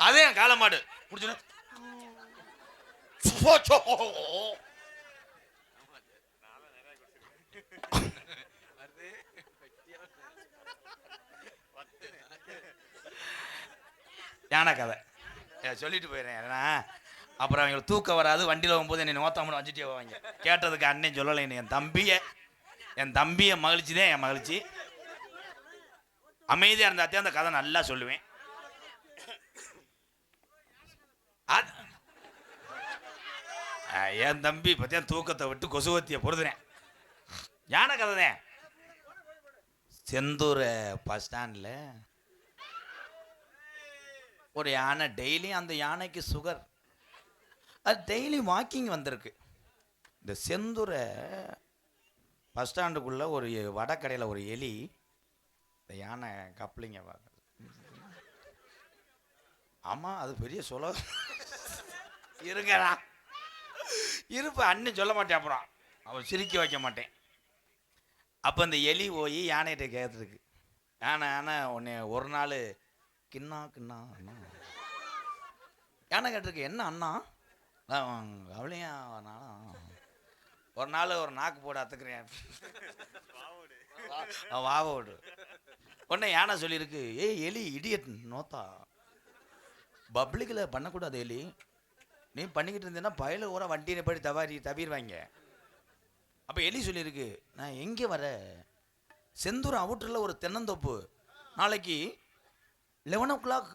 அதே காளை மாடு குடிச்சுன்னு யானை கதை சொல்லிட்டு போயிடுறேன். அப்புறம் அவங்களுக்கு தூக்கம் வராது, வண்டியில் போகும்போது என்னை நோத்தாமனு வச்சுட்டே போவாங்க. கேட்டதுக்கு அண்ணன் சொல்லலை, என் தம்பியை மகிழ்ச்சி தான் என் மகிழ்ச்சி. அமைதியாக இருந்தாத்தே அந்த கதை நல்லா சொல்லுவேன். என் தம்பி பத்தியா தூக்கத்தை விட்டு கொசுவத்திய பொறுத்துறேன். யானை கதை தான். செந்தூர் பஸ் ஸ்டாண்டில் ஒரு யானை, டெய்லியும் அந்த யானைக்கு சுகர், அது டெய்லி வாக்கிங் வந்திருக்கு. இந்த செந்தூரை பஸ் ஸ்டாண்டுக்குள்ளே ஒரு வடக்கடையில் ஒரு எலி இந்த யானை கப்ளிங்க பார்க்குது. ஆமாம், அது பெரிய சொல்ல இருங்கடா இருப்ப அண்ணன் சொல்ல மாட்டேன், அப்புறம் அவன் சிரிக்க வைக்க மாட்டேன். அப்போ இந்த எலி போய் யானைகிட்ட கேட்டுருக்கு. யானை உன்னை ஒரு நாள் கிண்ணா அண்ணா. யானை கேட்டிருக்கு, என்ன அண்ணா? அவளையா ஒரு நாள் ஒரு நாக்கு போட அத்துக்கிறேன் வாவோடு. உடனே யானை சொல்லியிருக்கு, ஏய் எலி இடியட் நோத்தா, பப்ளிக்கில் பண்ணக்கூடாது எலி, நீ பண்ணிக்கிட்டு இருந்தேன்னா பயில ஊற வண்டியை படி தவிர்வாங்க. அப்போ எலி சொல்லியிருக்கு, நான் எங்கே வர, செந்தூர் அவுட்டரில் ஒரு தென்னந்தோப்பு, நாளைக்கு 11 o'clock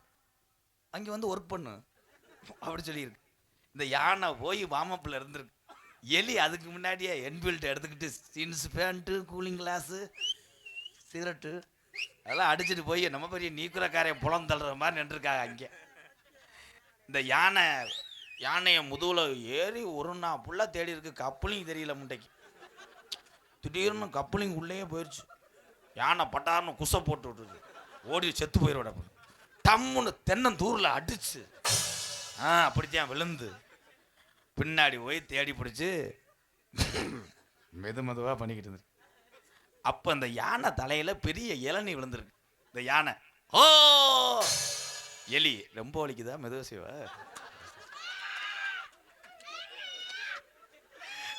அங்கே வந்து ஒர்க் பண்ணு அப்படி சொல்லியிருக்கு. இந்த யானை போய் வார்மப்பில் இருந்திருக்கு. எலி அதுக்கு முன்னாடியே என்ஃபீல்டு எடுத்துக்கிட்டு jeans pant, cooling glass, cigarette அதெல்லாம் அடிச்சுட்டு போய் நம்ம பெரிய நீக்குறக்காரைய புலம் தள்ளுற மாதிரி நின்றுருக்காங்க அங்கே. இந்த யானையை முதுகில் ஏறி ஒரு நாள் ஃபுல்லாக தேடி இருக்கு, கப்புளிங் தெரியல முண்டைக்கு. திடீர்னு கப்புளிங் உள்ளேயே போயிடுச்சு. யானை பட்டார்னு குசை போட்டு விட்டுருக்கு, ஓடி செத்து போயிடுவிட. டம்முன்னு தென்னந்தூரில் அடிச்சு அப்படித்தான் விழுந்து பின்னாடி போய் தேடி பிடிச்சி மெதுவாக பண்ணிக்கிட்டு இருந்து. அப்போ அந்த யானை தலையில் பெரிய இளநீ விழுந்துருக்கு. இந்த யானை ஓ எலி ரொம்ப வலிக்குதா, மெதுவா செய்வா.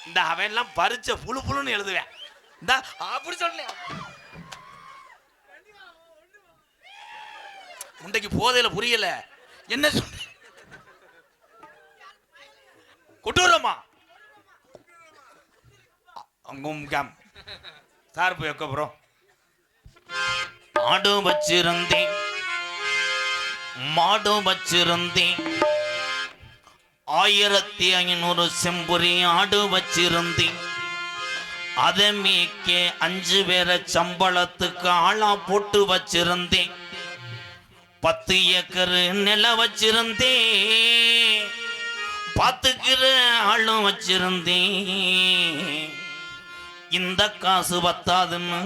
இந்த அவன் எல்லாம் பறிச்ச புழுன்னு எழுதுவேன். இந்த அப்படி சொன்னேன், முண்டைக்கு போதையில புரியல என்ன சொல்ற கொடூரமா. சார்பு வைக்க ப்ரோ. ஆடும் வச்சிருந்தேன் மாடும் வச்சிருந்தேன் 1500 செம்புரி ஆடு வச்சிருந்தேன். அதை மேய்க்க 5 பேரை சம்பளத்துக்கு ஆளா போட்டு வச்சிருந்தேன். 10 ஏக்கர் நிலம் வச்சிருந்தேன். பார்த்துக்கிற ஆளும் வச்சிருந்தேன். இந்த காசு பத்தாதுன்னு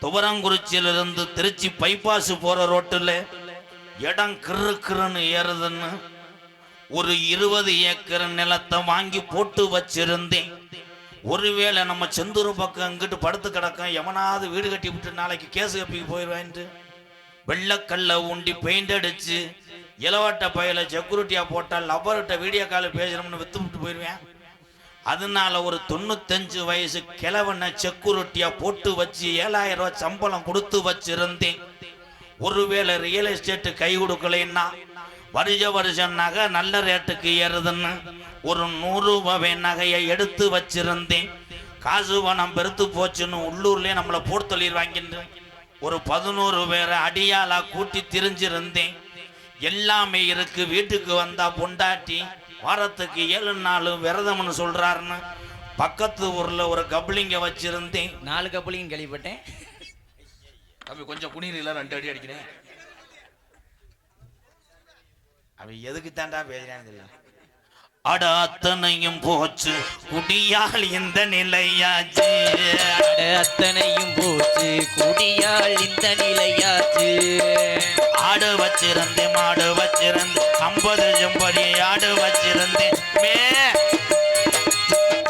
துவரங்குறிச்சியிலிருந்து திருச்சி பைபாஸ் போற ரோட்டில் இடம் கிருன்னு ஏறுதுன்னு ஒரு 20 ஏக்கர் நிலத்தை வாங்கி போட்டு வச்சிருந்தேன். ஒருவேளை நம்ம செந்தூர் பக்கம் அங்கிட்டு படுத்து கிடக்கும் எவனாவது வீடு கட்டி விட்டு நாளைக்கு கேஸ் கப்பிக்கு போயிடுவேன்ட்டு வெள்ளக்கல்ல ஊண்டி பெயிண்ட் அடிச்சு இளவட்ட பையில செக்யூரிட்டியா போட்டால் லவ்வர்கிட்ட வீடியோ கால் பேசணும்னு வித்து விட்டு போயிடுவேன். அதனால ஒரு 95 வயசு கிழவனை செக்யூரிட்டியா போட்டு வச்சு 7000 ரூபாய் சம்பளம் கொடுத்து வச்சிருந்தேன். ஒருவேளை ரியல் எஸ்டேட் கை கொடுக்கலைன்னா வருஷம் நகை நல்ல ரேட்டுக்கு ஏறுதுன்னு ஒரு 100 ரூபாய் நகையை எடுத்து வச்சிருந்தேன். காசு பணம் பெருத்து போச்சுன்னு உள்ளூர்லயே நம்மளை போட்டு தள்ளிடுவாங்கன்னு ஒரு 11 பேரை அடியாளா கூட்டி திரிஞ்சிருந்தேன். எல்லாமே இருக்கு. வீட்டுக்கு வந்தா பொண்டாட்டி வாரத்துக்கு 7 நாள் விரதம்னு சொல்றாருன்னு பக்கத்து ஊர்ல ஒரு கப்ளிங்க வச்சிருந்தேன். 4 கப்ளிங் கேள்விப்பட்டேன். அப்படி கொஞ்சம் குனியில 2 அடி அடிக்கிறேன். அவன் எதுக்கு தாண்டா பேசுறான்னு தெரியல. அட அத்தனையும் போச்சு குடியால் இந்த நிலையாச்சு. அத்தனையும் போச்சு குடியால் இந்த நிலையாச்சு. ஆடு வச்சிருந்தேன் மாடு வச்சிருந்தேன் 50 செம்பரி ஆடு வச்சிருந்தேன்.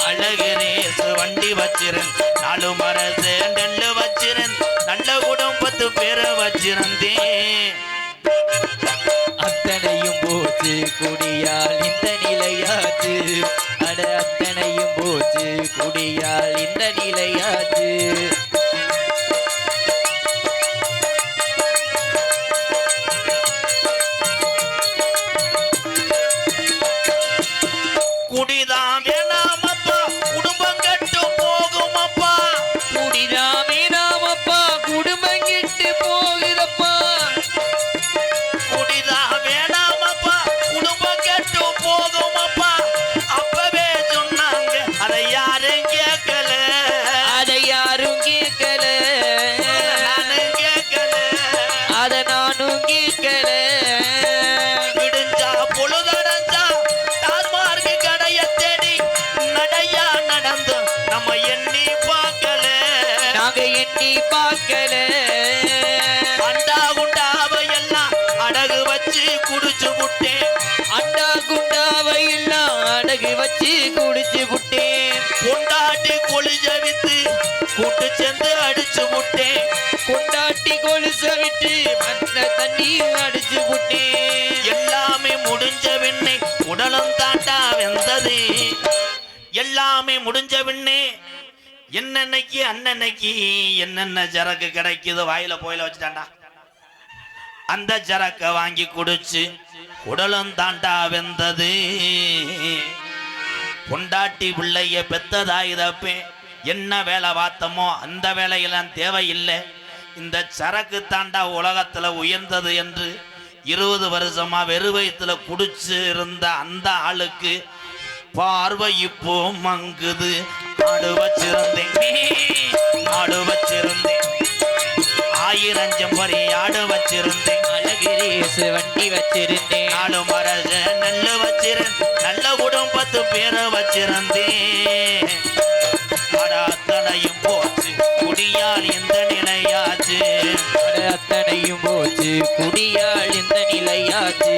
அழகிரேசு வண்டி வச்சிருந்தேன். 4 மரசு நெல்லு வச்சிருந்தேன். நல்ல குடும்பத்து பேரை வச்சிருந்தேன். அத்தனையும் போச்சு குடியால் இந்த நிலையாச்சு. அட அத்தனையும் போச்சு குடியால் இந்த நிலையாச்சு. குடிதான் வேணாமப்பா குடும்பம் கட்டு போகுமப்பா. குடிதான் வேணாமப்பா குடும்பம் கெட்டு போகுதப்பா. குடிதான் வேணாமப்பா குடும்பம் கட்டு போகுமப்பா. அப்பவே சொன்னாங்க அதை யாரும் கேட்கல. அதை யாரும் கேட்கல. நானும் கேட்கல. அதை நானும் கேட்கல. விடுஞ்சா பொழுதடைஞ்சா டாஸ்மார்க்கு கடைய தேடி நடையா நடந்து நம்ம எண்ணி பார்க்கல. நாங்க எண்ணி பார்க்கல. அண்டா குண்டாவை எல்லாம் அடகு வச்சு குடிச்சு விட்டேன். அண்டா குண்டாவை எல்லாம் அடகு வச்சு குடிச்சு விட்டேன். பொண்டாட்டி கொளிஞ்ச வித்து கூட்டு சேர்ந்து அடிச்சு விட்டேன். கொண்டாட்டி கொலுச விட்டு மண்ண தண்ணி அடிச்சு விட்டேன். எல்லாமே முடிஞ்ச விண்ணே உடலும் தாண்டா வெந்தது. எல்லாமே முடிஞ்ச விண்ணே என்னன்னைக்கு அன்னன்னைக்கு என்னென்ன சரக்கு கிடைக்குது வாயில போயில வச்சுட்டாண்டா. அந்த சரக்கை வாங்கி குடிச்சு உடலும் தாண்டா வெந்தது. பொண்டாட்டி பிள்ளைய பெத்ததாயுதப்பே என்ன வேலை பார்த்தமோ அந்த வேலையெல்லாம் தேவையில்லை. இந்த சரக்கு தாண்டா உலகத்துல உயர்ந்தது என்று 20 வருஷமா வெறு வயிற்றுல குடிச்சு இருந்த அந்த ஆளுக்கு பார்வை இப்போ மங்குது. ஆடு வச்சிருந்தேன் ஆடு வச்சிருந்தேன் 1000 செம்பரி ஆடு வச்சிருந்தேன். அழகிரேசு வண்டி வச்சிருந்தேன். 4 மரச நெல்லு வச்சிருந்தேன். நல்ல குடும்பத்து பேரை வச்சிருந்தேன். அத்தனையும் போச்சு குடியால் இந்த நிலையாச்சு. அத்தனையும் போச்சு குடியால் இந்த நிலையாச்சு.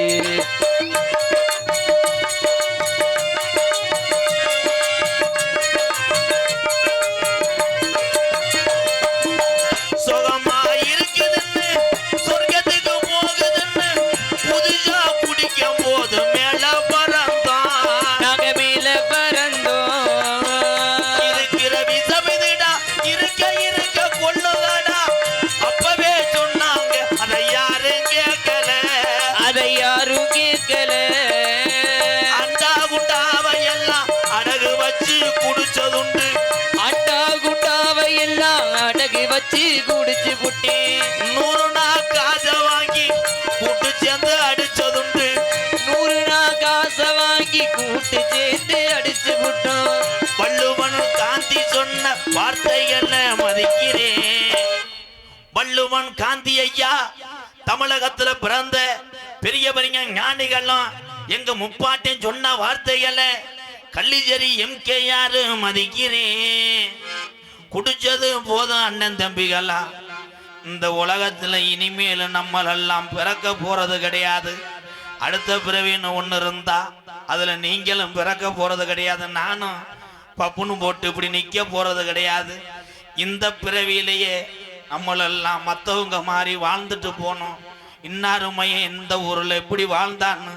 சுகமா இருக்குதுன்னு சொர்க்கத்துக்கு போகுதுன்னு புதுசா குடிக்கும் போது மேல பறந்தான். நாங்க மேல பறந்தோம். இருக்கிற விசமிதுடா இருக்க இருக்க கொள்ளுதடா. அப்பவே சொன்னாங்க அதை யாரும் கேட்கல. அதை யாரும் எல்லாம் அடகு வச்சு குடிச்சு புட்டேன் 100 நாள் காசை வாங்கி கூட்டு சேர்ந்து அடிச்சதுண்டு 100 நாள் காசை வாங்கி கூட்டு சேர்ந்து அடிச்சு புட்டோம் வள்ளுவன் காந்தி சொன்ன வார்த்தைகளை மதிக்கிறேன் வள்ளுவன் காந்தி ஐயா தமிழகத்துல பிறந்த பெரிய பெரிய ஞானிகளும் எங்க முப்பாட்டன் சொன்ன வார்த்தைகளை கள்ளிச்சேரி எம்கேஆர் மதிக்கிறேன் குடிச்சது போதும் அண்ணன் தம்பிகளா இந்த உலகத்துல இனிமேல் நம்மளெல்லாம் பிறக்க போறது கிடையாது அடுத்த பிறவின்னு ஒண்ணு இருந்தா அதுல நீங்களும் பிறக்க போறது கிடையாது நானும் பப்புன்னு போட்டு இப்படி நிக்க போறது கிடையாது இந்த பிறவியிலேயே நம்மளெல்லாம் மற்றவங்க மாதிரி வாழ்ந்துட்டு போனோம் இன்னாருமையை இந்த ஊர்ல எப்படி வாழ்ந்தான்னு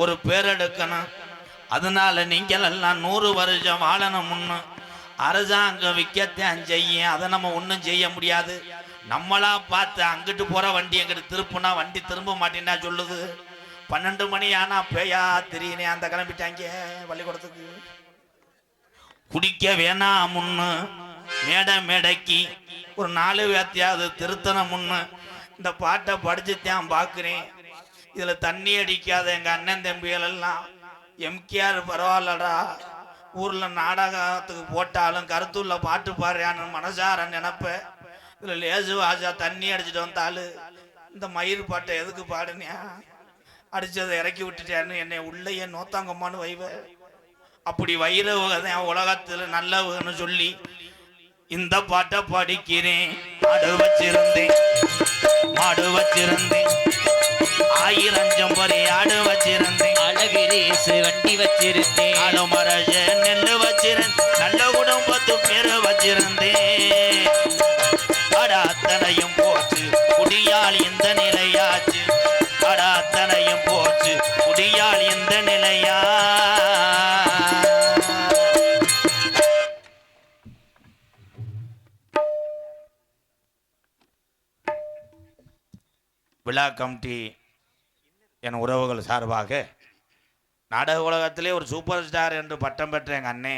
ஒரு பேர் எடுக்கணும் அதனால நீங்கள் எல்லாம் 100 வருஷம் வாழணும்னு அரசாங்கம் விற்கத்தான் செய்யும் அதை நம்ம ஒன்றும் செய்ய முடியாது நம்மளா பார்த்து அங்கிட்டு போற வண்டி எங்கிட்டு திருப்புனா வண்டி திரும்ப மாட்டேன்னா சொல்லுது 12 மணி ஆனா பேயா தெரியுனே அந்த கிளம்பிட்டாங்க பள்ளிக்கூடத்துக்கு குடிக்க வேணாம் முன்னு மேடைக்கு ஒரு 4 வேத்தையாவது திருத்தனம் முன்னு இந்த பாட்டை படிச்சுத்தான் பார்க்குறேன் இதுல தண்ணி அடிக்காத எங்க அண்ணன் தம்பிகள் எல்லாம் எம்கேஆர் பரவாயில்லடா ஊர்ல நாடகத்துக்கு போட்டாலும் கருத்துள்ள பாட்டு பாடுறான்னு மனசார நினைப்ப இதுல லேசு வாஜா தண்ணி அடிச்சுட்டு வந்தாலும் இந்த மயிர் பாட்டை எதுக்கு பாடுனியா அடிச்சதை இறக்கி விட்டுட்டேன்னு என்னை உள்ளேயே நோத்தாங்கம்மான்னு வைவ அப்படி வைரவதான் உலகத்துல நல்லவன்னு சொல்லி இந்த பாட்டை படிக்கிறேன் மாடு வச்சிருந்தேன் 1000 செம்பரி ஆடு வச்சிருந்தேன் அழகு ரேசு வண்டி வச்சிருந்தேன் ஆளுமரஜ நெல்லு வச்சிருந்தேன் நல்ல குடும்பத்து பேரு வச்சிருந்தேன் அட அத்தனையும் போச்சு குடியால் இந்த நிலையாச்சு அட அத்தனையும் போச்சு குடியால் இந்த நிலையா விழா கமிட்டி என் உறவுகள் சார்பாக நாடக உலகத்திலே ஒரு சூப்பர் ஸ்டார் என்று பட்டம் பெற்ற எங்கள் அண்ணே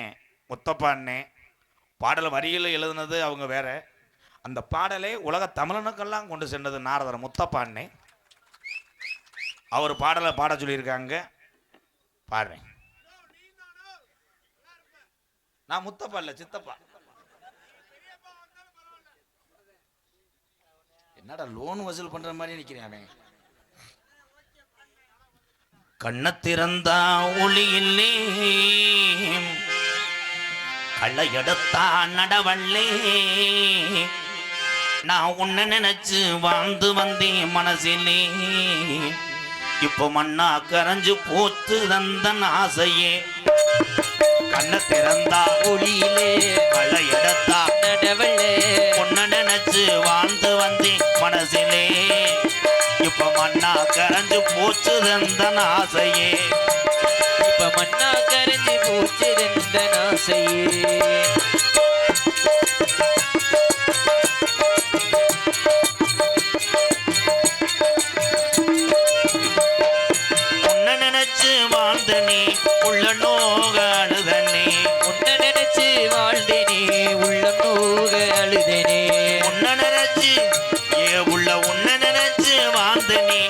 முத்தப்பா அண்ணே பாடல் வரியில் எழுதுனது அவங்க வேற அந்த பாடலை உலக தமிழனுக்கெல்லாம் கொண்டு சென்றது நாரதர் முத்தப்பா அண்ணே அவர் பாடலை பாட சொல்லியிருக்காங்க பாடுறேன் நான் முத்தப்பா இல்லை சித்தப்பா என்னடா லோன் வசூல் பண்ற மாதிரி நிக்கிறேன் அவன் கண்ண திறந்தா ஒளி இல்லே கள்ள எடுத்தா நடவள்ளே நான் உன்னை நினைச்சு வாழ்ந்து வந்தேன் மனசிலே இப்போ மண்ணா கரைஞ்சு போத்து தந்தன் ஆசையே கண்ண திறந்தா ஒளியிலே கள்ள எடுத்தா நடவள்ளே உன்னை நினைச்சு வாழ்ந்து வந்தேன் மனசிலே இப்ப மண்ணா கரைஞ்சு போச்சு தந்தன் ஆசையே இப்ப மண்ணா கரைஞ்சு போச்சு தந்தன் ஆசையே உன்னை நினைச்சு வாழ்ந்தனே உள்ள நோக அழுதனே உன்னை நினைச்சு வாழ்ந்தேனே உள்ள நோக அழுதனே உன்னை நினைச்சு உள்ள உன்னை நினைச்சு வாழ்ந்தனே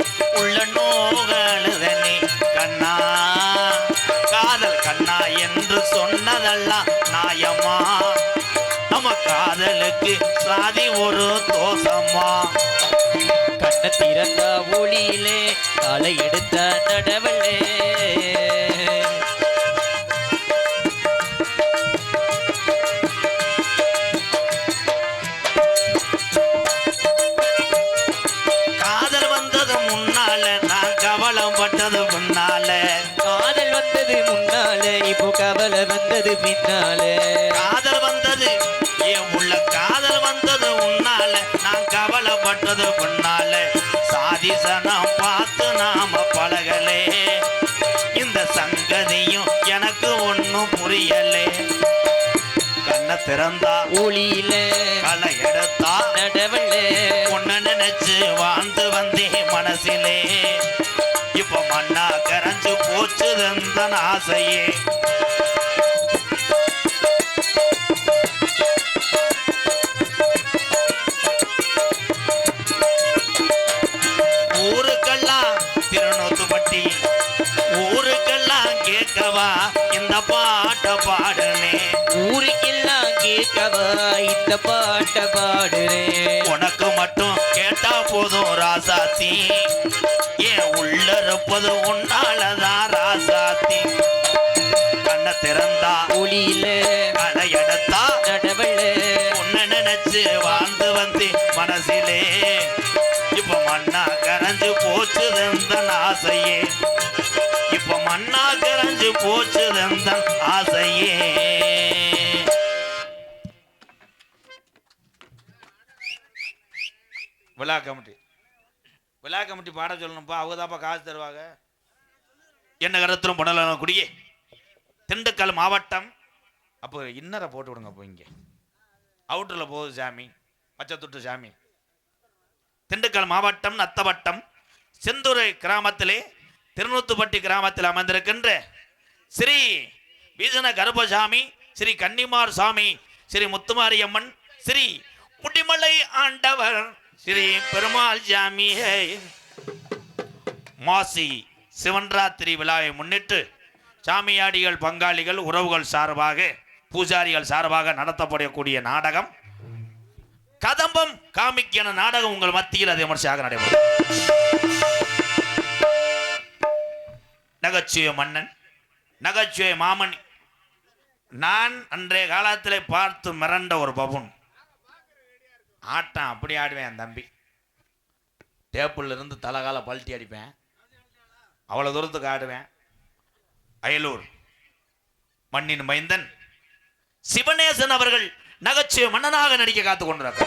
உள்ள நோக அழுதனே கண்ணா காதல் கண்ணா என்று சொன்னதெல்லாம் நியாயமா நம்ம காதலுக்கு சாதி ஒரு தோஷமா கண்ண திறந்தா ஒளியிலே காலை எடுத்த நடவள்ளே காதல் வந்தது முன்னால நான் கவலம் பட்டது முன்னால காதல் வந்தது முன்னாலே இப்போ கவலை வந்தது பின்னாலே காதல் வந்தது என் உள்ள காதல் வந்தது உன்னால நான் கவலைப்பட்டது பின்னால சாதிசனம் பார்த்து நாம பழகலே இந்த சங்கதியும் எனக்கு ஒன்னும் புரியலே கண்ணை திறந்தா ஒளியிலே களை எடுத்தா நடவள்ளே உன்னை நினைச்சு வாழ்ந்து வந்தேன் மனசிலே இப்ப மண்ணா கரைஞ்சு போச்சு தந்தன் ஆசையே பாடுனேன். ஊருக்கெல்லாம் கேட்கவா இந்த பாட்ட பாடுறேன். உனக்கு மட்டும் கேட்டா போதும் ராசாத்தி, ஏன் உள்ள இருப்பது உன்னாலதான் ராசாத்தி. கண்ண திறந்தா ஒளியில களை எடுத்தா நடவள்ள உன்னை நினைச்சு வாழ்ந்து வந்து மனசிலே இப்ப மண்ணா கரைஞ்சு போச்சு தந்தன் ஆசையே. இப்ப மண்ணா கரைஞ்சு போச்சு தந்தன் ஆசையே. விழா கமிட்டி பாட சொல்லணும்ப்பா, அவங்க தான்ப்பா காசு தருவாங்க. என்ன கருத்திலும் பண்ணலாம் குடியே. திண்டுக்கல் மாவட்டம். அப்போ இன்னரை போட்டு விடுங்க. அப்போ இங்கே அவுட்டரில் போகுது சாமி, பச்சைத்துட்டு சாமி. திண்டுக்கல் மாவட்டம் நத்தவட்டம் செந்துறை கிராமத்திலே திருநூத்துப்பட்டி கிராமத்தில் அமர்ந்திருக்கின்ற ஸ்ரீ வீசன கருப்பசாமி, ஸ்ரீ கன்னிமார் சாமி, ஸ்ரீ முத்துமாரியம்மன், ஸ்ரீ முடிமலை ஆண்டவர், ஸ்ரீ பெருமாள் சாமி மாசி சிவன்ராத்திரி விழாவை முன்னிட்டு சாமியாடிகள், பங்காளிகள், உறவுகள் சார்பாக, பூஜாரிகள் சார்பாக நடத்தப்படக்கூடிய நாடகம் கதம்பம் காமிக் என நாடகம் உங்கள் மத்தியில் அதை விமர்சையாக நடைபெறும். நகைச்சுவை மன்னன், நகைச்சுவை மாமணி. நான் அன்றைய காலத்தில் பார்த்து மிரண்ட ஒரு பபுன். ஆட்டம் அப்படி ஆடுவேன். என் தம்பி டேப்பிள் இருந்து தலைகால பல்ட்டி அடிப்பேன். அவ்வளோ தூரத்துக்கு ஆடுவேன். அயலூர் மண்ணின் மைந்தன் சிவநேசன் அவர்கள் நகைச்சுவை மன்னனாக நடிக்க காத்துக் கொண்டிருக்க.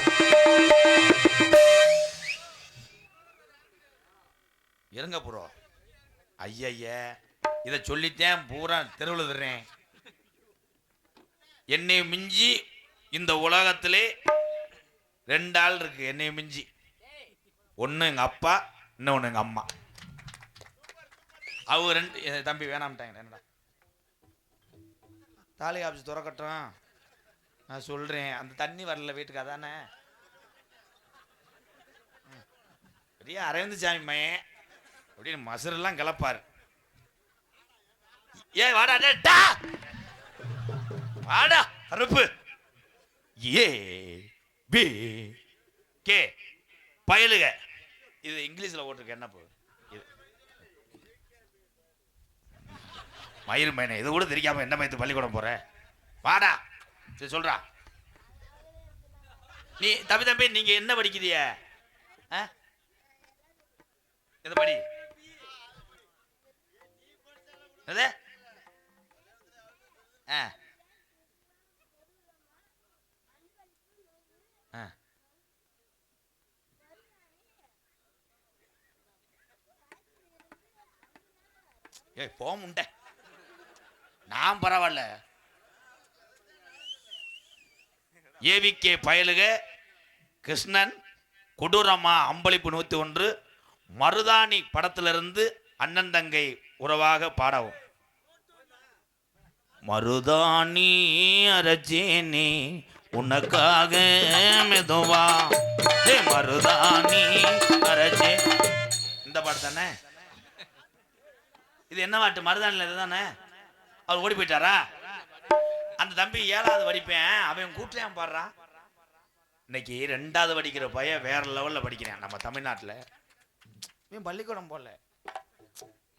இருங்க புரோ, ஐய இதை சொல்லித்தேன் பூரா தெருவில் தர்றேன். என்னை மிஞ்சி இந்த உலகத்திலே 2 ஆள் இருக்கு. என்னை மிஞ்சி ஒன்று எங்கள் அப்பா, இன்னொன்று எங்கள் அம்மா. அவங்க 2 தம்பி வேணாம்ட்டாங்க. என்னடா தாலி ஆஃபீஸ் திறக்கட்டும், நான் சொல்கிறேன். அந்த தண்ணி வரல வீட்டுக்கு, அதானே பெரிய அரவிந்த் சாமி மையன் அப்படின்னு மசுரெல்லாம் கிளப்பாரு. ஏ வாடா டா வாடா அறுப்பு ஏ பி கே பயலுக. இது இங்கிலீஷில் ஓட்டிருக்கு. என்ன போகுது இது மயிர் மையனை, இது கூட தெரியாம என்ன மயத்து பள்ளிக்கூடம் போற? வாடா சரி சொல்றா. நீ தம்பி நீங்க என்ன படிக்கிறிய? எந்த படி? ஏய் போக முண்ட, நான் பரவாயில்ல. ஏவிகே பயலுக கிருஷ்ணன் கொடூரமா அம்பளிப்பு 101 மருதாணி படத்திலிருந்து அண்ணன் தங்கை உறவாக பாடவும். மருதாணி அரஜேனே உனக்காக மெதுவா, மருதாணி அரஜே. இந்த பாட்டு தானே இது? என்ன பாட்டு? மருதாணில இதுதானே. அவர் ஓடி போயிட்டாரா? அந்த தம்பி 7வது படிப்பேன், அவன் கூட்டிலையும் பாடுறான். இன்னைக்கு 2வது படிக்கிற பையன் வேற லெவல்ல படிக்கிறேன் நம்ம தமிழ்நாட்டில். இவன் பள்ளிக்கூடம் போல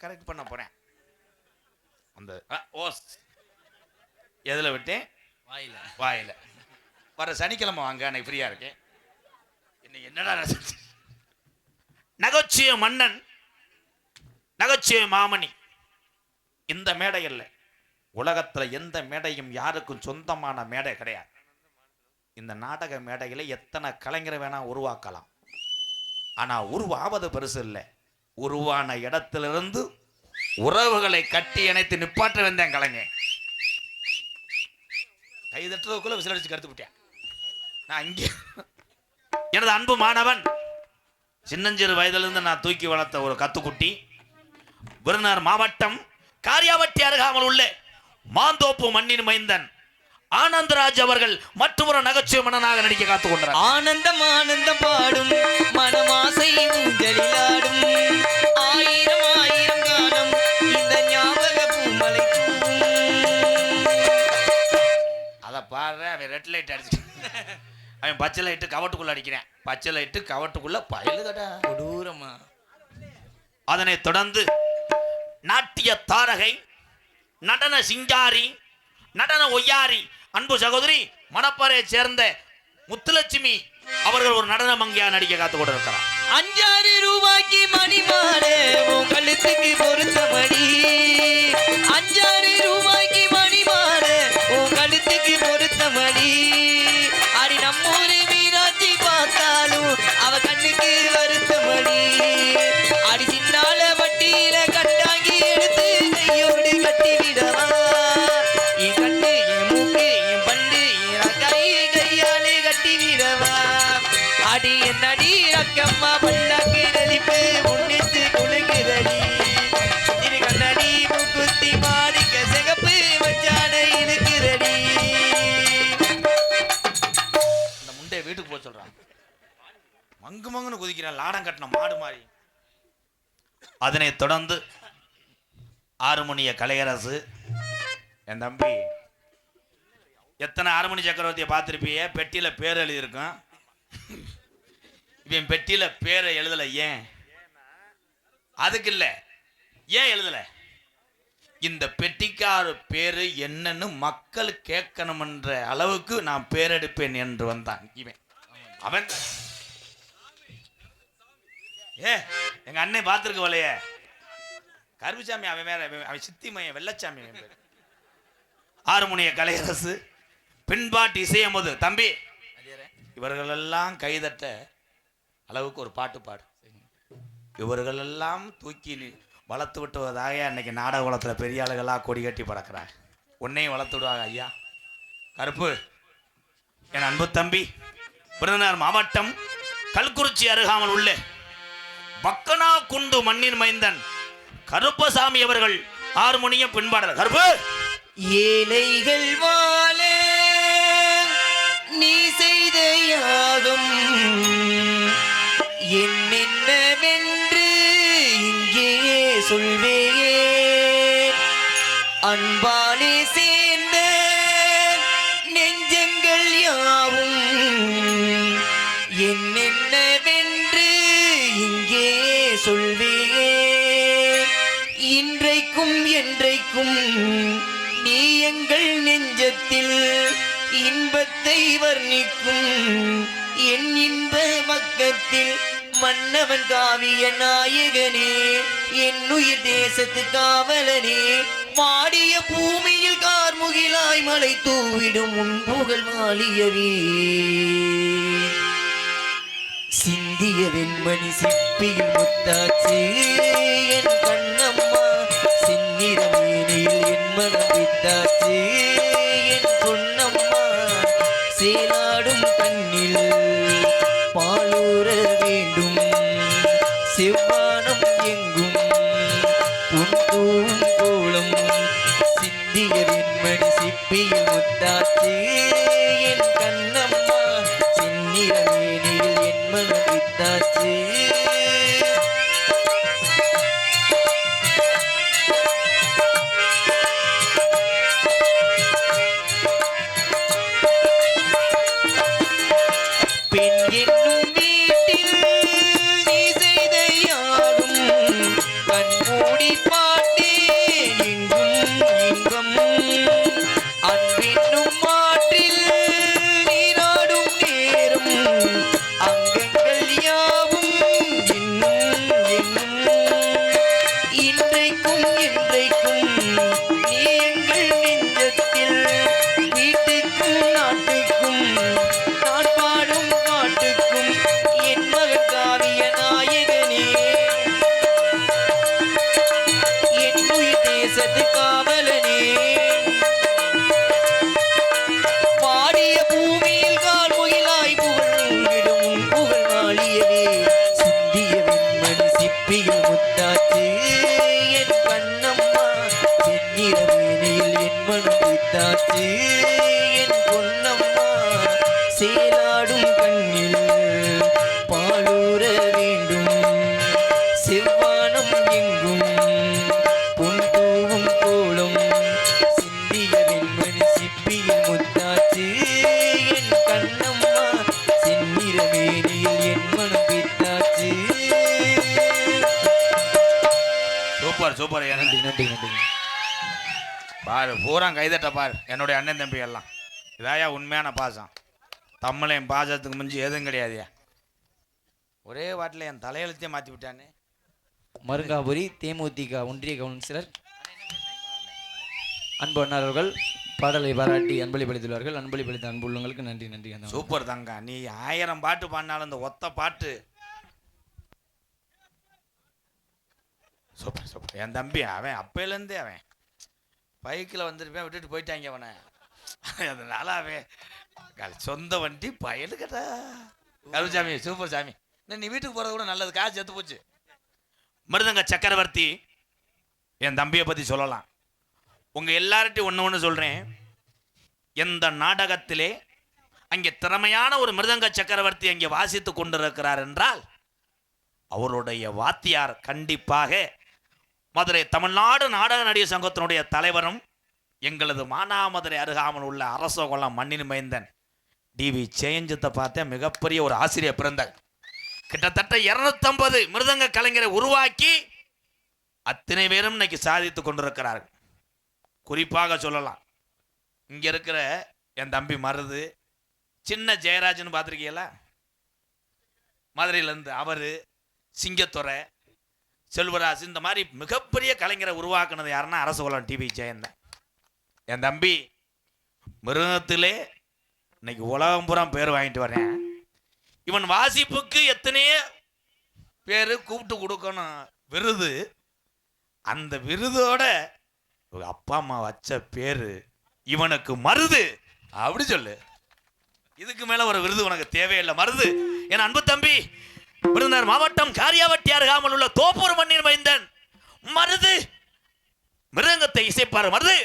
கரெக்ட் பண்ண போறேன். அந்த ஓஸ் எதில் விட்டேன்? வாயில. வர சனிக்கிழமை வாங்க, அன்னைக்கு ஃப்ரீயா இருக்கேன். இன்னைக்கு என்னடா நகைச்சுவை மன்னன், நகைச்சுவை மாமணி. இந்த மேடை இல்லை, உலகத்துல எந்த மேடையும் யாருக்கும் சொந்தமான மேடை கிடையாது. இந்த நாடக மேடையில எத்தனை கலைஞரை வேணா உருவாக்கலாம். ஆனா உருவாவது பெருசு இல்லை, உருவான இடத்திலிருந்து உறவுகளை கட்டி இணைத்து நிப்பாற்ற வந்தேன் கலைஞர். கைதட்டுறதுக்குள்ள விசிலடிச்சு கருத்து விட்டேன். நான் இங்கே எனது அன்பு மாணவன், சின்னஞ்சிறு வயதிலிருந்து நான் தூக்கி வளர்த்த ஒரு கத்துக்குட்டி, விருதுநகர் மாவட்டம் காரியாவட்டி அருகாமல் உள்ள மாந்தோப்பு மண்ணின் மைந்தன் ஆனந்தராஜ் அவர்கள் மற்றொரு நகைச்சுவை மன்னனாக நடிக்க காத்துக் கொண்டார். ஆனந்தம் ஆனந்தம் பாடும் மனமாசை ஊஞ்சலிலாடும், ஆயிரம் ஆயிரம் காலம் இந்த ஞாபக பூமலை ரெட் லைட் அடிச்சு அவன் பச்சை லைட்டு கவட்டுக்குள்ள அடிக்கிறேன். பச்சை லைட்டு கவட்டுக்குள்ள பயலு கடா கொடூரமா. அதனை தொடர்ந்து நாட்டிய தாரகை, நடன சிங்காரி, நடன ஒய்யாரி, அன்பு சகோதரி மணப்பாறையை சேர்ந்த முத்துலட்சுமி அவர்கள் ஒரு நடன மங்கையா நடிக்க காத்து கொண்டு இருக்கிறார். 5 ரூபாய்க்கு மணி மாறு உன் கழுத்துக்கு பொருத்த மணி. 5 ரூபாய்க்கு மணி மாறு உன் கழுத்துக்கு பொருத்த மணி. அடி நம்மூரு மீனாட்சி பார்த்தாலும் அவ கண்ணுக்கு வருத்த மணி. அடி சின்னால வட்டியில கட்டாங்கி எடுத்து கையோடு கட்டி விடவா. என் கண்ணு என் மூக்கு என் பண்டு என் கையாலே கட்டி விடவா. அடி என்னடி அக்கம்மா பல்லாக்கு நடிப்பு முன்னிட்டு குலுங்குதடி. இது கண்ணடி மூக்குத்தி மாடிக்க சிகப்பு மச்சான இருக்குதடி. இந்த முண்டைய வீட்டுக்கு போக சொல்றான். மங்கு மங்குன்னு குதிக்கிறான் லாடம் கட்டின மாடு மாதிரி. அதனை தொடர்ந்து ஆறுமணிய கலையரசு என் தம்பி. எத்தனை ஆறுமணி சக்கரவர்த்தியை பார்த்துருப்பிய? பெட்டியில பேர் எழுதியிருக்கும். இவன் பெட்டியில பேரை எழுதல. ஏன்? அதுக்கு இல்ல. ஏன் எழுதல? இந்த பெட்டிக்கார பேரு என்னன்னு மக்கள் கேட்கணும்ன்ற அளவுக்கு நான் பேரெடுப்பேன் என்று வந்தான் இவன். அவன் எங்க அண்ணன் பார்த்திருக்க வலைய கருப்புசாமி. அவன் வேற, அவன் சித்தி மையன் வெள்ளச்சாமி. ஆறுமுனைய கலையரசு பின்பாட்டு இசையமுது தம்பி. இவர்களெல்லாம் கைதட்ட அளவுக்கு ஒரு பாட்டு பாடு. இவர்களெல்லாம் தூக்கி வளர்த்து விட்டுவதாக அன்னைக்கு நாடக குளத்தில் பெரிய ஆளுகளாக கொடி கட்டி பறக்கிறாங்க. உன்னையும் வளர்த்து விடுவாங்க ஐயா. கருப்பு என் அன்பு தம்பி, விருதுநகர் மாவட்டம் கல்குறிச்சி அருகாமல் உள்ள பக்கனா குண்டு மண்ணின் மைந்தன் கருப்பசாமி அவர்கள் ஹார்மோனியம் பின்பாடல். கருப்பு ஏழைகள் வாழ நீ செய்த யாகம் என்னென்னவென்று இங்கே சொல்வேயே. அன்பாலே சேர்ந்த நெஞ்சங்கள் யாவும் என்னென்னவென்று இங்கே சொல்வேயே. இன்றைக்கும் என்றைக்கும் நீ எங்கள் நெஞ்சத்தில் இன்பத்தை வர்ணிக்கும் என் இன்ப பக்கத்தில் மன்னவன் காவிய நாயகனே, என் உயிர் தேசத்து காவலனே. மாடிய பூமியில் கார்முகிலாய் மலை தூவிடும் உன் புகழ் மாளியவே. சிந்திய வெண்மணி சிப்பியில் முத்தாச்சு என் கண்ணம்மா. சின்னிற மேனியில் என் மனம் வித்தாச்சு என் பொன்னம்மா. சேலாடும் கண்ணில் பாலூர வேண்டும் செவ்வானம் எங்கும் உன் தூவும் கோலம். சிந்திய வெண்மணி சிப்பியில் முத்தாச்சு என் கண்ணம்மா. சின்னிற மேனியில் என் மனம் வித்தாச்சு. பெண் என்னும் வீட்டில் நீ செய்த யாரும் கண்மூடி பாட்டேன் எங்கும் இன்பம். அன்பென்னும் மாற்றில் நீராடும் நேரம் அங்கங்கள் யாவும் இன்னும் என்னும். இன்றைக்கும் என்றைக்கும் நீ எங்கள் நெஞ்சத்தில் வீட்டுக்கும் நாட்டுக்கும் நான் பாடும் பாட்டுக்கும் என் மகன் காவிய நாயகனே. என் உயிர் தேசத்து காவலனே. பாடிய பூமியில் கால்முகிலாய் புகழ்ந்திடும் உன் புகழ் மாளியவே. சிந்திய வெண்மணி சிப்பியில் முத்தாச்சு என் கண்ணம்மா. செந்நிற மேனியில் என் மனம் வித்தாச்சு என் பொன்னம்மா. சேலாடும் கண்ணில் பாலூர வேண்டும் செவ்வானம் எங்கும் பொன் தூவும் கோலம். சிந்திய வெண்மணி சிப்பியில் முத்தாச்சு சூப்பர். நன்றி நன்றி நன்றி. பாரு பூரா கைதட்ட பாரு என்னுடைய அண்ணன் தம்பி எல்லாம். இதாயா உண்மையான பாசம். தமிழையும் பாசத்துக்கு முஞ்சி எதுவும் கிடையாதுயா. ஒரே வாட்டில் என் தலையெழுத்தையும் மாற்றி விட்டானே. மருங்காபுரி தேமுதிக ஒன்றிய கவுன்சிலர் அன்பு அண்ணார்கள் பாடலை பாராட்டி அன்பளிப்பளித்துள்ளார்கள். அன்பளிப்பளித்த அன்பு உள்ளங்களுக்கு நன்றி நன்றி. சூப்பர் தங்கா. நீ 1000 பாட்டு பாடினாலும் இந்த ஒத்த பாட்டு சூப்பர் சூப்பர். என் தம்பி அவன் அப்பையிலேருந்தே அவன் பைக்கில் வந்துருப்பேன் விட்டுட்டு போயிட்டாங்க அவனை. அதனால அவன் சொந்த வண்டி பயலுக்கட்டா. கருசாமி சூப்பர் சாமி. நீ வீட்டுக்கு போகிறது கூட நல்லது. காசு செத்து போச்சு. மிருதங்க சக்கரவர்த்தி என் தம்பியை பற்றி சொல்லலாம். உங்கள் எல்லார்ட்டையும் ஒன்று சொல்கிறேன். எந்த நாடகத்திலே அங்கே திறமையான ஒரு மிருதங்க சக்கரவர்த்தி அங்கே வாசித்து கொண்டிருக்கிறார் என்றால் அவருடைய வாத்தியார் கண்டிப்பாக மதுரை தமிழ்நாடு நாடக நடிகர் சங்கத்தினுடைய தலைவரும் எங்களது மானாமதுரை அருகாமல் உள்ள அரசகுளம் மண்ணின் மைந்தன் டிவி சேஞ்சத்தை பார்த்தேன். மிகப்பெரிய ஒரு ஆசிரியர் பிறந்தார். கிட்டத்தட்ட 250 மிருதங்க கலைஞரை உருவாக்கி அத்தனை பேரும் இன்னைக்கு சாதித்து கொண்டிருக்கிறார்கள். குறிப்பாக சொல்லலாம், இங்க இருக்கிற என் தம்பி மருது, சின்ன ஜெயராஜன் பார்த்துருக்கீங்களா, மதுரையிலேருந்து அவரு, சிங்கத்துறை, செல்வராஜ், இந்த மாதிரி மிகப்பெரிய கலைஞரை உருவாக்குனது யாருன்னா அரசகுளம் டிவி ஜெயந்தான். என் தம்பி மிருகத்திலே இன்னைக்கு உலகம் பூரா பேர் வாங்கிட்டு வரேன். இவன் வாசிப்புக்கு எத்தனையோ பேர் கூப்பிட்டு கொடுக்கணும் விருது. அந்த விருதோட அப்பா அம்மா வச்ச பேரு இவனுக்கு மருது அப்படி சொல்லு. இதுக்கு மேல ஒரு விருது உனக்கு தேவையில்லை மருது. என் அன்பு தம்பி விருதுநகர் மாவட்டம் காரியாவட்டி அருகாமல் உள்ள தோப்பூர் மண்ணின் மைந்தன் மருது மிருதங்கத்தை இசைப்பார். மருது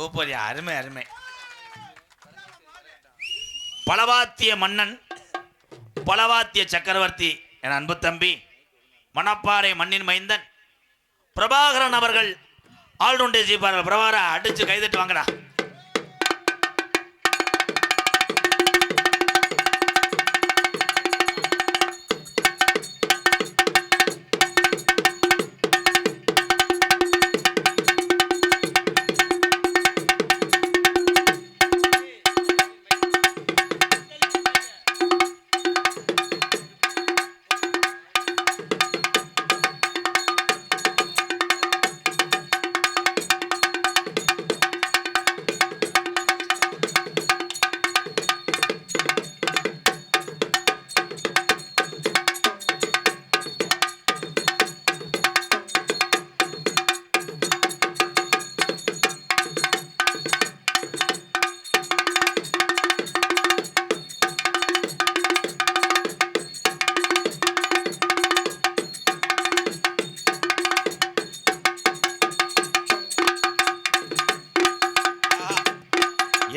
சூப்பர், அருமை அருமை. பலவாத்திய மன்னன், பலவாத்திய சக்கரவர்த்தி என் அன்பு தம்பி மணப்பாறை மண்ணின் மைந்தன் பிரபாகரன் அவர்கள் ஆல்ரவுண்டே ஜீப்பார்கள். பிரபாகரா அடிச்சு கைதட்டு வாங்கடா.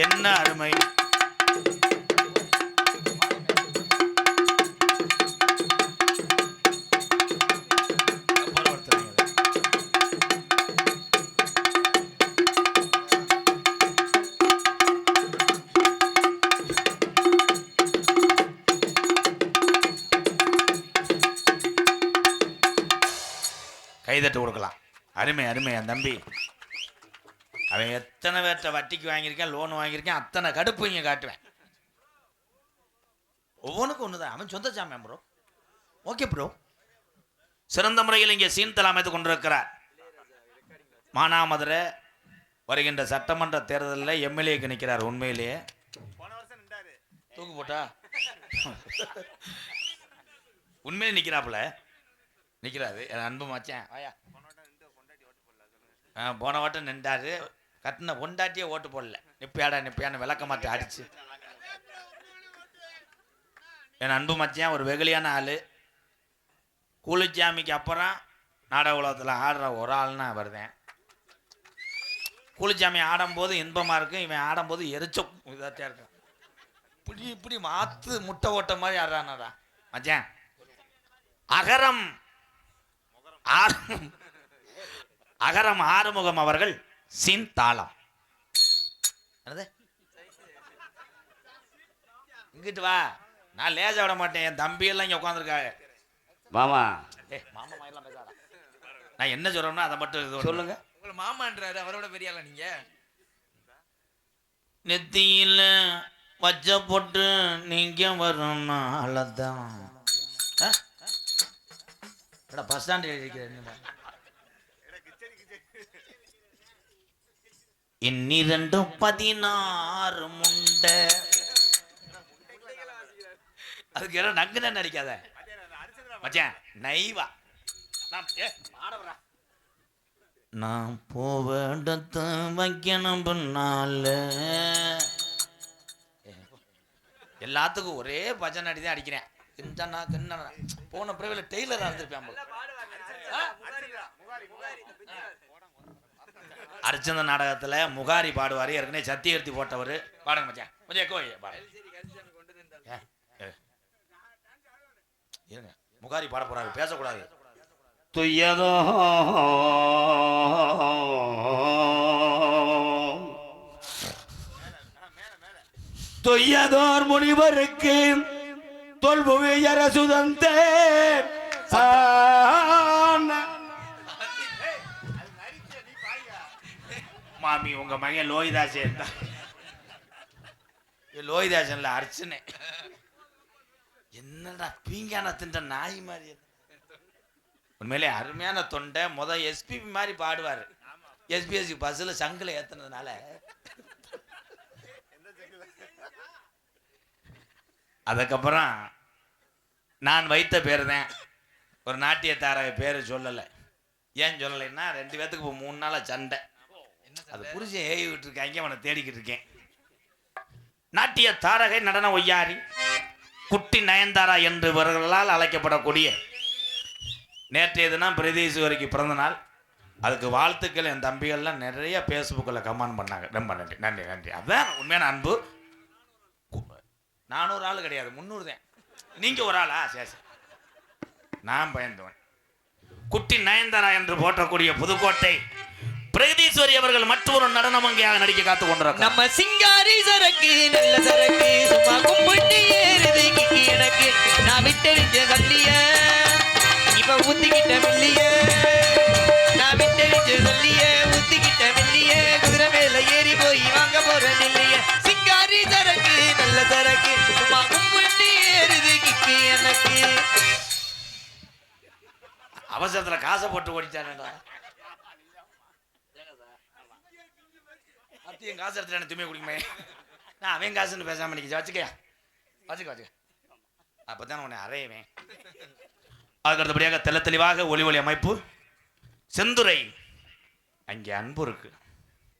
என்ன அருமை. கைதட்டு கொடுக்கலாம். அருமை அருமை. என் தம்பி அவன் எத்தனை பேர்த்த வட்டிக்கு வாங்கியிருக்கேன், லோன் வாங்கியிருக்கேன், அத்தனை கடுப்பு இங்கே காட்டுவேன். ஒவ்வொன்றுக்கும் ஒன்று தான். அவன் சொந்த சாமியான் ப்ரோ. Okay bro. சிறந்த முறையில் இங்கே சீன்தல் அமைத்து கொண்டிருக்கிறார். மானாமதுரை வருகின்ற சட்டமன்ற தேர்தலில் எம்எல்ஏக்கு நிற்கிறார். உண்மையிலேயே தூக்கு போட்டா உண்மையிலே நிற்கிறாப்புல நிற்கிறாரு. அன்பு மாச்சேன் ஆயா. போன வாட்டம் நின்றாரு. கட்டின பொண்டாட்டியே ஓட்டு போடல. நிப்பியான்னு விளக்க மாட்டி அடிச்சு. என் அன்பு மச்சான் ஒரு வெகுளியான ஆள். கூலிச்சாமிக்கு அப்புறம் நாடக உலகத்தில் ஆடுற ஒரு ஆள்னா வருதேன். கூலிச்சாமி ஆடும்போது இன்பமாக இருக்கும், இவன் ஆடும்போது எரிச்சம் இதாத்தியா இருக்கும். இப்படி மாற்று முட்டை ஓட்ட மாதிரி ஆடுறானடா மச்சான். அகரம் ஆறுமுகம் அவர்கள் சின் தாளம். இங்கிட்டு வா. நான் லேசா விட மாட்டேன். என் தம்பி எல்லாம் இங்க உட்காந்துருக்காங்க. மாமா மாமா மாதிரிலாம் பேசாத. நான் என்ன சொல்றேன்னா அதை மட்டும் சொல்லுங்க. உங்களை மாமான்றாரு, அவரோட பெரிய ஆளா நீங்க? நெத்தியில வச்ச போட்டு நீங்க வரணும் அவ்வளோதான். பஸ் ஸ்டாண்ட் இருக்கிறேன். இன்னிரண்டு 16 முண்டை. அதுக்கு எல்லாம் நங்கு தான் நடிக்காத மச்சான். நைவா நான் போவேண்டத்தை வைக்கணும் பின்னால. எல்லாத்துக்கும் ஒரே பஜனை அடி தான் அடிக்கிறேன். போன பிறவில டெய்லர் இருந்திருப்பேன். அர்ச்சந்த நாடகத்துல முகாரி பாடுவாரு. ஏற்கனவே சத்தியர்த்தி போட்டவர். பாடுங்க மச்சான். கொஞ்சம் கோய் பாருங்க. முகாரி பாட போறாரு, பேசக்கூடாது. துயதோ தொய்யதோர் முனிவருக்கு தொல்புவியர சுதந்தே மாமி. உங்க மகன் லோகிதாசன் தான். லோகிதாசன்ல அர்ச்சனை. என்னடா பீங்கான தின்ற நாய் மாதிரி. உண்மையிலே அருமையான தொண்டை. எஸ்பிபி மாதிரி பாடுவார். எஸ்பிஎஸ்சி பஸ்ல சங்கில ஏத்துனதுனால அதுக்கப்புறம் நான் வைத்த பேர் தான். ஒரு நாட்டியத்தார பேரு சொல்லலை. ஏன் சொல்லலைன்னா 2 பேத்துக்கு இப்போ 3 நாளா சண்டை. அது புரிஞ்சு ஏவி விட்டுருக்காங்க. அவனை தேடிக்கிட்டு இருக்கேன். நாட்டிய தாரகை, நடன ஒய்யாரி, குட்டி நயன்தாரா என்று இவர்களால் அழைக்கப்படக்கூடிய நேற்றைய தினம் பிரதீஸ்வரிக்கு பிறந்த நாள். அதுக்கு வாழ்த்துக்கள். என் தம்பிகள்லாம் நிறைய ஃபேஸ்புக்கில் கமெண்ட் பண்ணாங்க. ரொம்ப நன்றி நன்றி நன்றி. அதான் உண்மையான அன்பு. 400 ஆள் கிடையாது, 300 தான். நீங்கள் ஒரு ஆளா? சரி சரி, நான் பயந்தவன். குட்டி நயன்தாரா என்று போற்றக்கூடிய புதுக்கோட்டை பிரகதீஸ்வரி அவர்கள் மற்றொரு நடனமங்கையாக நடிக்க காத்து கொண்டிருக்கிறார். நம்ம சிங்காரி சரக்கு நல்ல சரக்கு சும்மா கும்பிட்டு ஏறுது கிக்கி எனக்கு நான் விட்டெறிஞ்ச கல்லிய இப்ப ஊத்திக்கிட்ட வெள்ளிய நான் விட்டெறிஞ்ச சொல்லிய ஊத்திக்கிட்ட வெள்ளிய குதிரை மேல ஏறி போய் வாங்க போறேன் இல்லைய சிங்காரி சரக்கு நல்ல சரக்கு சும்மா கும்பிட்டு ஏறுது கிக்கி எனக்கு. அவசரத்துல காசை போட்டு ஓடிச்சானேடா. அத்தியும் காசு எடுத்துட்டு துணியை குடிக்குமே. நான் அவன் காசுன்னு பேசாம நினைக்க வச்சுக்க வச்சுக்க வச்சுக்க. அப்பதான் உன்னை அறையவேன். அதுக்கு அடுத்தபடியாக தெள்ள தெளிவாக ஒளி ஒளி அமைப்பு செந்துரை. அங்கே அன்பு இருக்கு,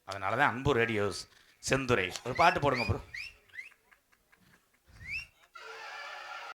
அதனாலதான் அன்பு ரேடியோஸ் செந்துரை. ஒரு பாட்டு போடுங்க ப்ரோ.